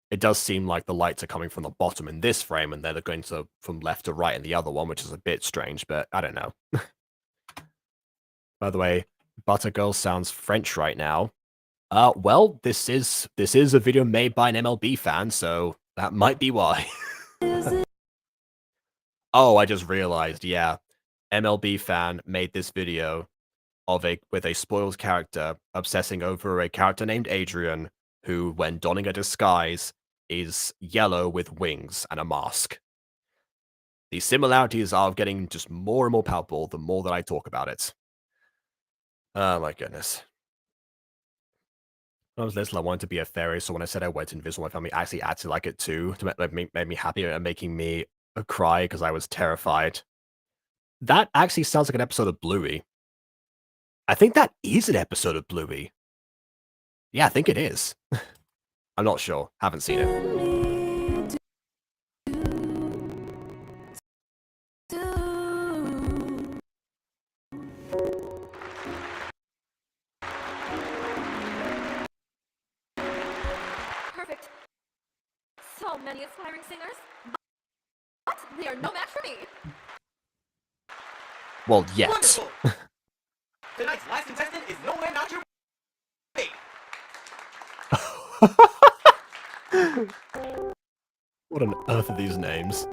It does seem like the lights are coming from the bottom in this frame, and they're going from left to right in the other one, which is a bit strange, but I don't know. By the way, Buttergirl sounds French right now. Well, this is a video made by an MLB fan, so that might be why. Oh, I just realized, yeah. MLB fan made this video with a spoiled character obsessing over a character named Adrian, who, when donning a disguise, is yellow with wings and a mask. The similarities are getting just more and more palpable the more that I talk about it. Oh my goodness. When I was little, I wanted to be a fairy, so when I said I went invisible, my family actually acted like it too, to make me happy and making me cry because I was terrified. That actually sounds like an episode of Bluey. I think that is an episode of Bluey. Yeah, I think it is. I'm not sure. Haven't seen it. Perfect. So many aspiring singers, but they are no match for me. Well, yes. Wonderful! Tonight's last contestant is nowhere not your way. What on earth are these names?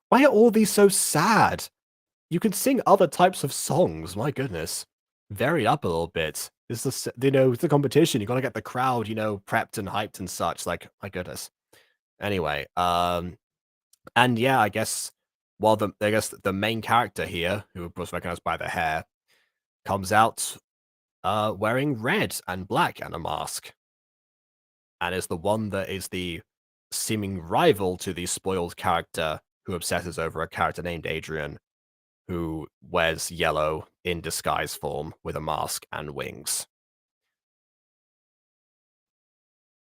Why are all these so sad? You can sing other types of songs, my goodness. Vary up a little bit. It's it's a competition. You gotta get the crowd, prepped and hyped and such. Like, my goodness. Anyway, and yeah, I guess the main character here, who was recognized by the hair, comes out wearing red and black and a mask. And is the one that is the seeming rival to the spoiled character who obsesses over a character named Adrian, who wears yellow in disguise form with a mask and wings.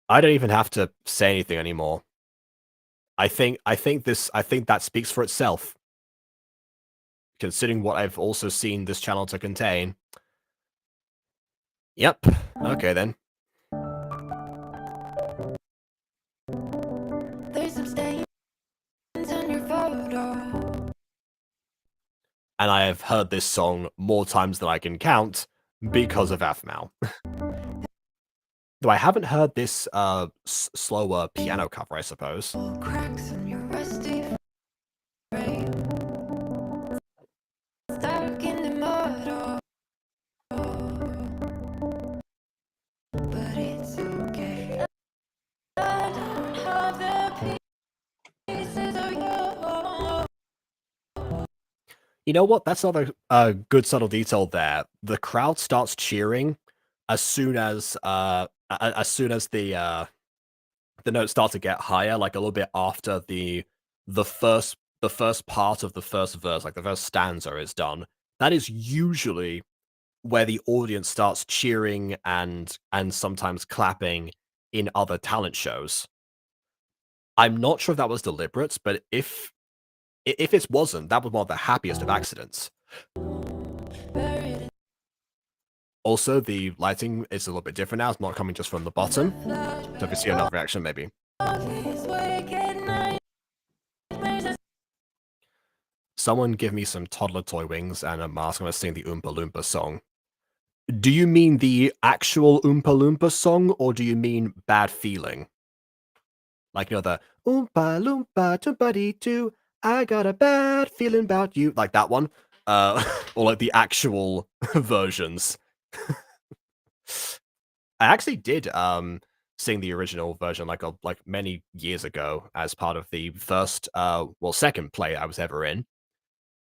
I don't even have to say anything anymore. I think that speaks for itself. Considering what I've also seen this channel to contain. Yep. Okay then. There's some stains on your photo. and I have heard this song more times than I can count because of Aphmau. Though I haven't heard this slower piano cover, I suppose. Cracks in your rusty frame. Stuck in the mud. But it's okay. I don't have the pieces of you. You know what? That's another good subtle detail there. The crowd starts cheering as soon as the notes start to get higher, like a little bit after the first part of the first verse, like the first stanza is done. That is usually where the audience starts cheering and sometimes clapping in other talent shows. I'm not sure if that was deliberate, but if it wasn't, that was one of the happiest of accidents. Also, the lighting is a little bit different now. It's not coming just from the bottom. So if you see another reaction, maybe. Someone give me some toddler toy wings and a mask. I'm going to sing the Oompa Loompa song. Do you mean the actual Oompa Loompa song, or do you mean Bad Feeling? Like, you know, the Oompa Loompa Toompa-dee-doo, I got a bad feeling about you. Like that one. Or like the actual versions. I actually did sing the original version like many years ago as part of the first second play I was ever in,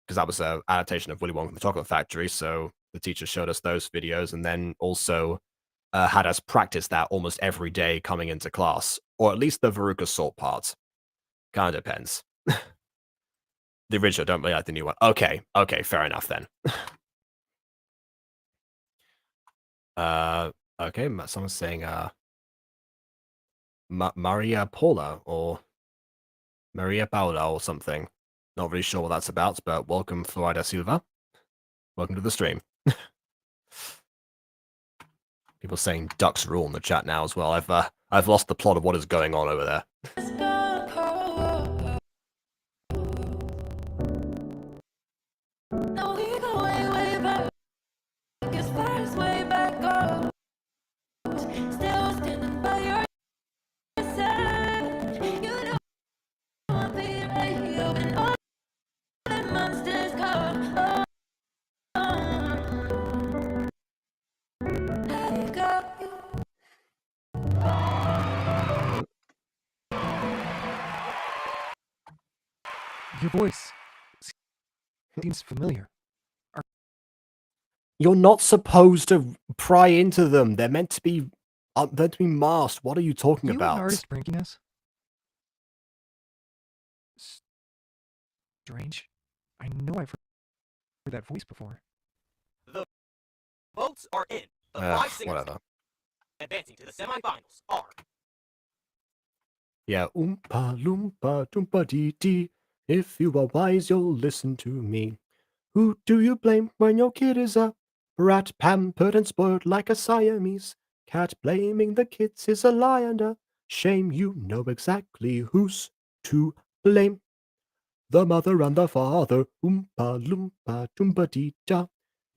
because that was an adaptation of Willy Wonka and the Chocolate Factory. So the teacher showed us those videos and then also had us practice that almost every day coming into class, or at least the Veruca Salt part. Kind of depends. The original, don't really like the new one. Okay, fair enough then. Okay, someone's saying Maria Paula or Maria Paula or something. Not really sure what that's about, but welcome, Florida Silva. Welcome to the stream. People saying ducks rule in the chat now as well. I've lost the plot of what is going on over there. Your voice seems familiar. You're not supposed to pry into them. They're meant to be masked. What are you talking You an about? artist pranking us? Strange. I know I've heard that voice before. The votes are in. The 5 singers Whatever. advancing to the semifinals are Yeah, Oompa Loompa Doompa Dee Dee. If you are wise, you'll listen to me. Who do you blame when your kid is a brat, pampered and spoiled like a Siamese cat? Blaming the kids is a lie and a shame. You know exactly who's to blame. The mother and the father, Oompa Loompa Doompa Dee Da.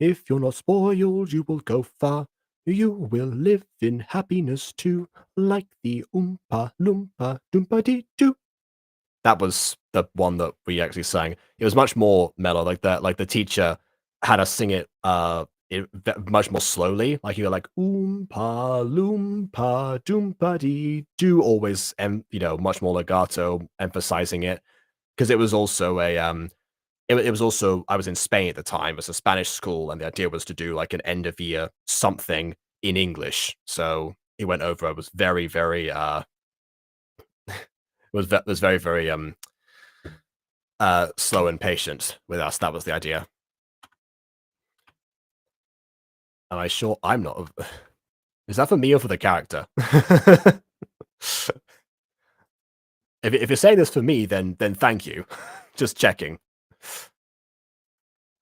If you're not spoiled, you will go far. You will live in happiness too, like the Oompa Loompa Doompa Dee Doo. That was the one that we actually sang. It was much more mellow, like that. Like the teacher had us sing it, much more slowly. Like you were like Oompa Loompa Doompa Dee Doo, always, much more legato, emphasizing it, because it was also it was also, I was in Spain at the time. It was a Spanish school, and the idea was to do like an end of year something in English. So it went over. It was very, very was very, very slow and patient with us. That was the idea. Am I sure I'm not? Is that for me or for the character? If you're saying this for me, then thank you. Just checking.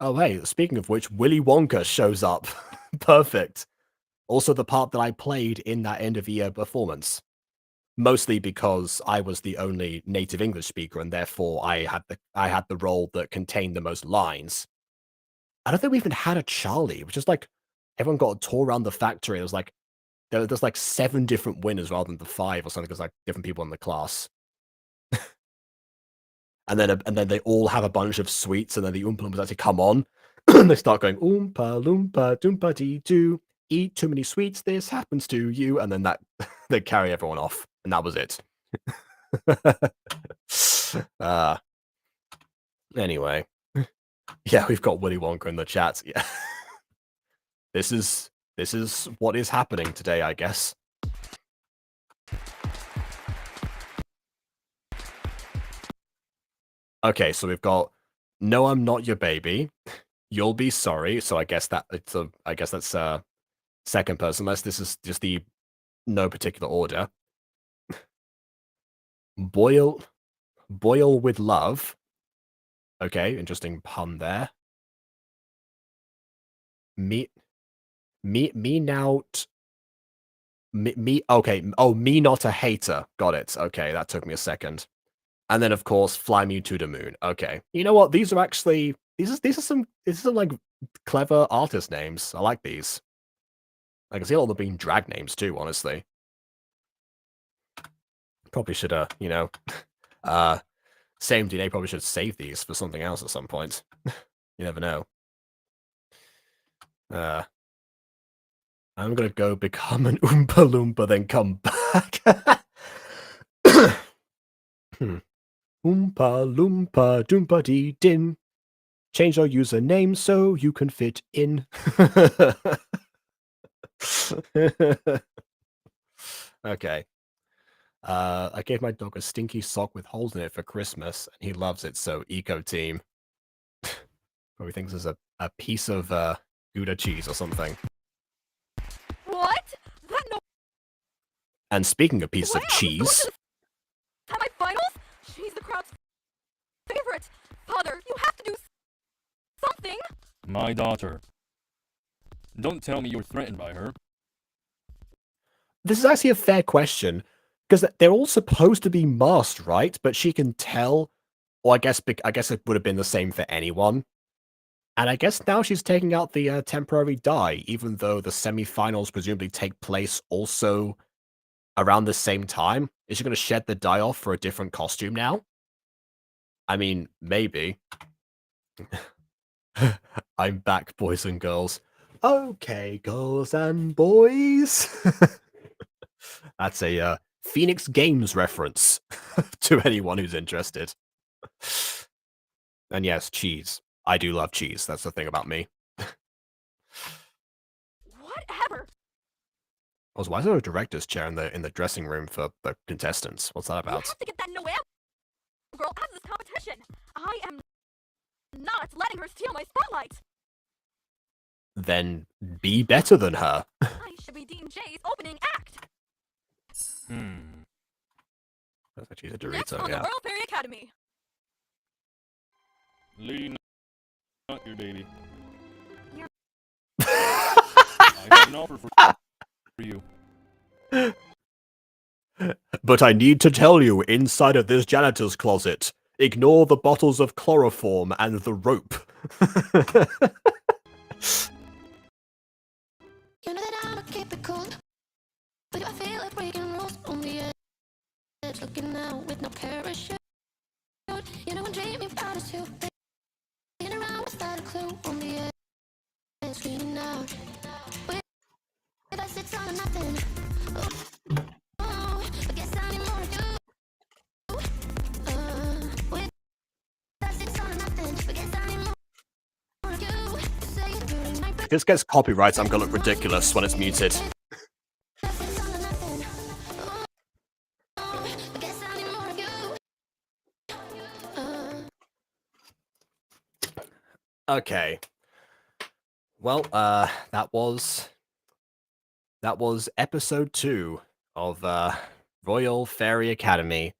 Oh, hey, speaking of which, Willy Wonka shows up. Perfect. Also the part that I played in that end of year performance. Mostly because I was the only native English speaker, and therefore I had the role that contained the most lines. I don't think we even had a Charlie. It was just like everyone got a tour around the factory. It was like there's like 7 different winners rather than the 5 or something. Because like different people in the class. And then they all have a bunch of sweets, and then the Oompa Loompas actually come on, and they start going Oompa Loompa Doompa Dee Doo. Eat too many sweets, this happens to you, and then that they carry everyone off, and that was it. Anyway, yeah, we've got Willy Wonka in the chat. Yeah, this is what is happening today, I guess. Okay, so we've got No, I'm Not Your Baby. You'll Be Sorry. So I guess that's second person, unless this is just the no particular order. Boil with Love. Okay, interesting pun there. Me not. Okay. Oh, Me Not a Hater. Got it. Okay, that took me a second. And then of course, Fly Me to the Moon. Okay, you know what? These are some like clever artist names. I like these. I can see all them being drag names too. Honestly, probably should same DNA probably should save these for something else at some point. You never know. I'm gonna go become an Oompa Loompa, then come back. Oompa Loompa Doompa Dee Din. Change our username so you can fit in. Okay. I gave my dog a stinky sock with holes in it for Christmas, and he loves it, so eco team. Probably thinks it's a piece of Gouda cheese or something. What? That no. And speaking of pieces of cheese. Semi-finals? She's the crowd's favorite. Father, you have to do something. My daughter. Don't tell me you're threatened by her. This is actually a fair question, because they're all supposed to be masked, right? But she can tell, or I guess it would have been the same for anyone. And I guess now she's taking out the temporary dye, even though the semi-finals presumably take place also around the same time. Is she going to shed the dye off for a different costume now? I mean, maybe. I'm back, boys and girls. Okay, girls and boys. That's a Phoenix Games reference to anyone who's interested. And yes, cheese. I do love cheese. That's the thing about me. Whatever. Also, why is there a director's chair in the dressing room for the contestants? What's that You about? have to get that Noelle girl out of this competition. I am not letting her steal my spotlight. Then be better than her. I should be Dean J's opening act. That's actually a Next Dorito, on yeah. the Royal Fairy Academy. Lady, not your baby. You're- I have an offer for you. But I need to tell you, inside of this janitor's closet, ignore the bottles of chloroform and the rope. You know that I'ma keep it cool, but I feel like breaking rules on the edge, looking out with no parachute. You know I'm dreaming about us too, playing around without a clue on the edge, screaming out. With us it's all or nothing. Oh, I guess I need more of you. With us it's all or nothing. I guess I need more of you. Say it during my If this gets copyrights, I'm gonna look ridiculous when it's muted. Okay. Well, that was episode 2 of Royal Fairy Academy.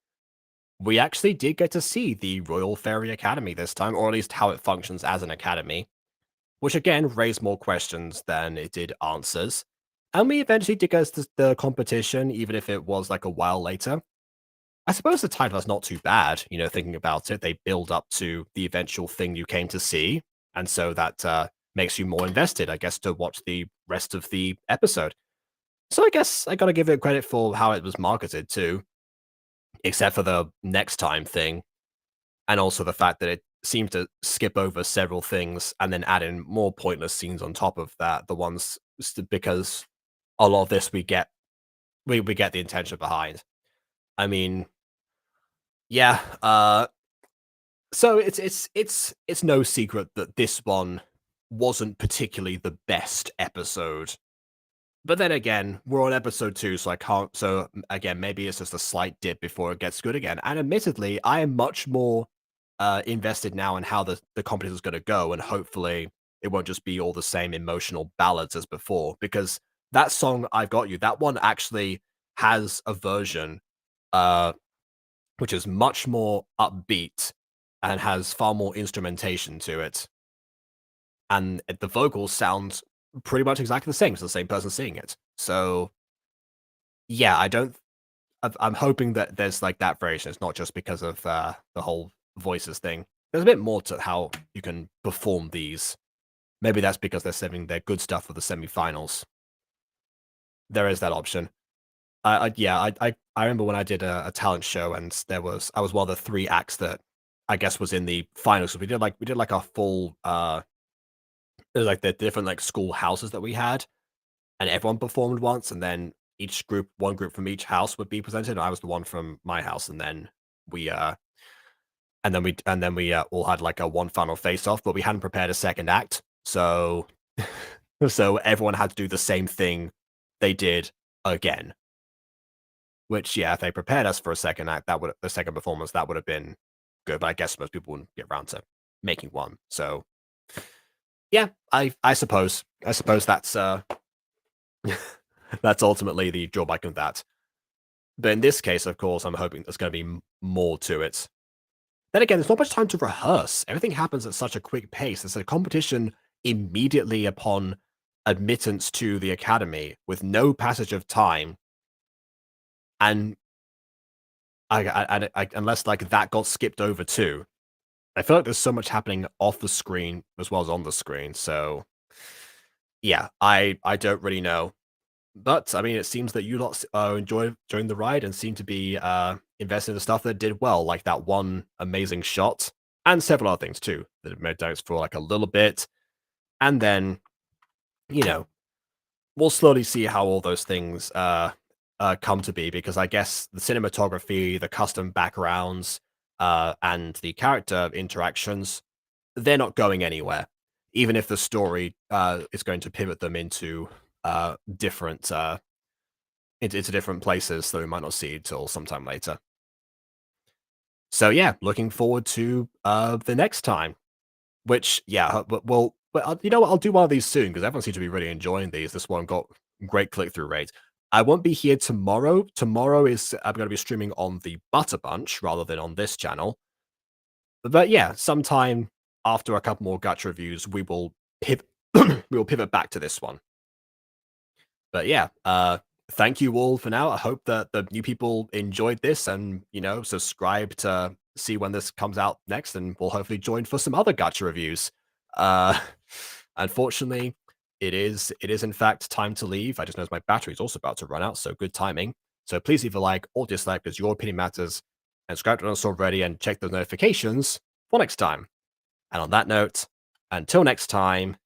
We actually did get to see the Royal Fairy Academy this time, or at least how it functions as an academy, which again raised more questions than it did answers. And we eventually did get to the competition, even if it was like a while later. I suppose the title is not too bad, thinking about it. They build up to the eventual thing you came to see, and so that makes you more invested, I guess, to watch the rest of the episode. So I guess I gotta give it credit for how it was marketed too, except for the next time thing, and also the fact that it seemed to skip over several things and then add in more pointless scenes on top of that. The ones because a lot of this we get the intention behind. I mean, yeah. So it's no secret that this one wasn't particularly the best episode. But then again, we're on episode 2, so I can't. So again, maybe it's just a slight dip before it gets good again. And admittedly, I am much more invested now in how the competition is going to go, and hopefully it won't just be all the same emotional ballads as before. Because that song "I've Got You," that one actually has a version, which is much more upbeat and has far more instrumentation to it, and the vocals sound pretty much exactly the same. It's the same person singing it. So yeah, I'm hoping that there's like that variation. It's not just because of the whole voices thing. There's a bit more to how you can perform these. Maybe that's because they're saving their good stuff for the semifinals. There is that option. I remember when I did a talent show, and I was one of the 3 acts that I guess was in the finals. So we did like a full it was like the different like school houses that we had, and everyone performed once, and then one group from each house would be presented. And I was the one from my house, and then we all had like a one final face off, but we hadn't prepared a second act, so so everyone had to do the same thing they did again. Which, yeah, if they prepared us for a second act, the second performance, that would have been good. But I guess most people wouldn't get around to making one. So yeah, I suppose that's that's ultimately the drawback of that. But in this case, of course, I'm hoping there's going to be more to it. Then again, there's not much time to rehearse. Everything happens at such a quick pace. There's a competition immediately upon admittance to the academy with no passage of time. And unless like that got skipped over too, I feel like there's so much happening off the screen as well as on the screen. So yeah, I don't really know. But I mean, it seems that you lot enjoyed the ride and seem to be invested in the stuff that did well, like that one amazing shot and several other things too that have made doubts for like a little bit. And then, you know, we'll slowly see how all those things come to be, because I guess the cinematography, the custom backgrounds, and the character interactions, they're not going anywhere, even if the story is going to pivot them into different into different places that we might not see till sometime later. So yeah, looking forward to the next time. Which yeah, but you know what? I'll do one of these soon because everyone seems to be really enjoying these. This one got great click through rate. I won't be here tomorrow. Tomorrow is I'm going to be streaming on the Butter Bunch rather than on this channel. But yeah, sometime after a couple more Gacha reviews, we will pivot back to this one. But yeah, thank you all for now. I hope that the new people enjoyed this and, you know, subscribe to see when this comes out next, and we'll hopefully join for some other Gacha reviews. Unfortunately, it is in fact time to leave. I just noticed my battery is also about to run out, so good timing. So please leave a like or dislike because your opinion matters, and subscribe to us already and check those notifications for next time. And on that note, until next time,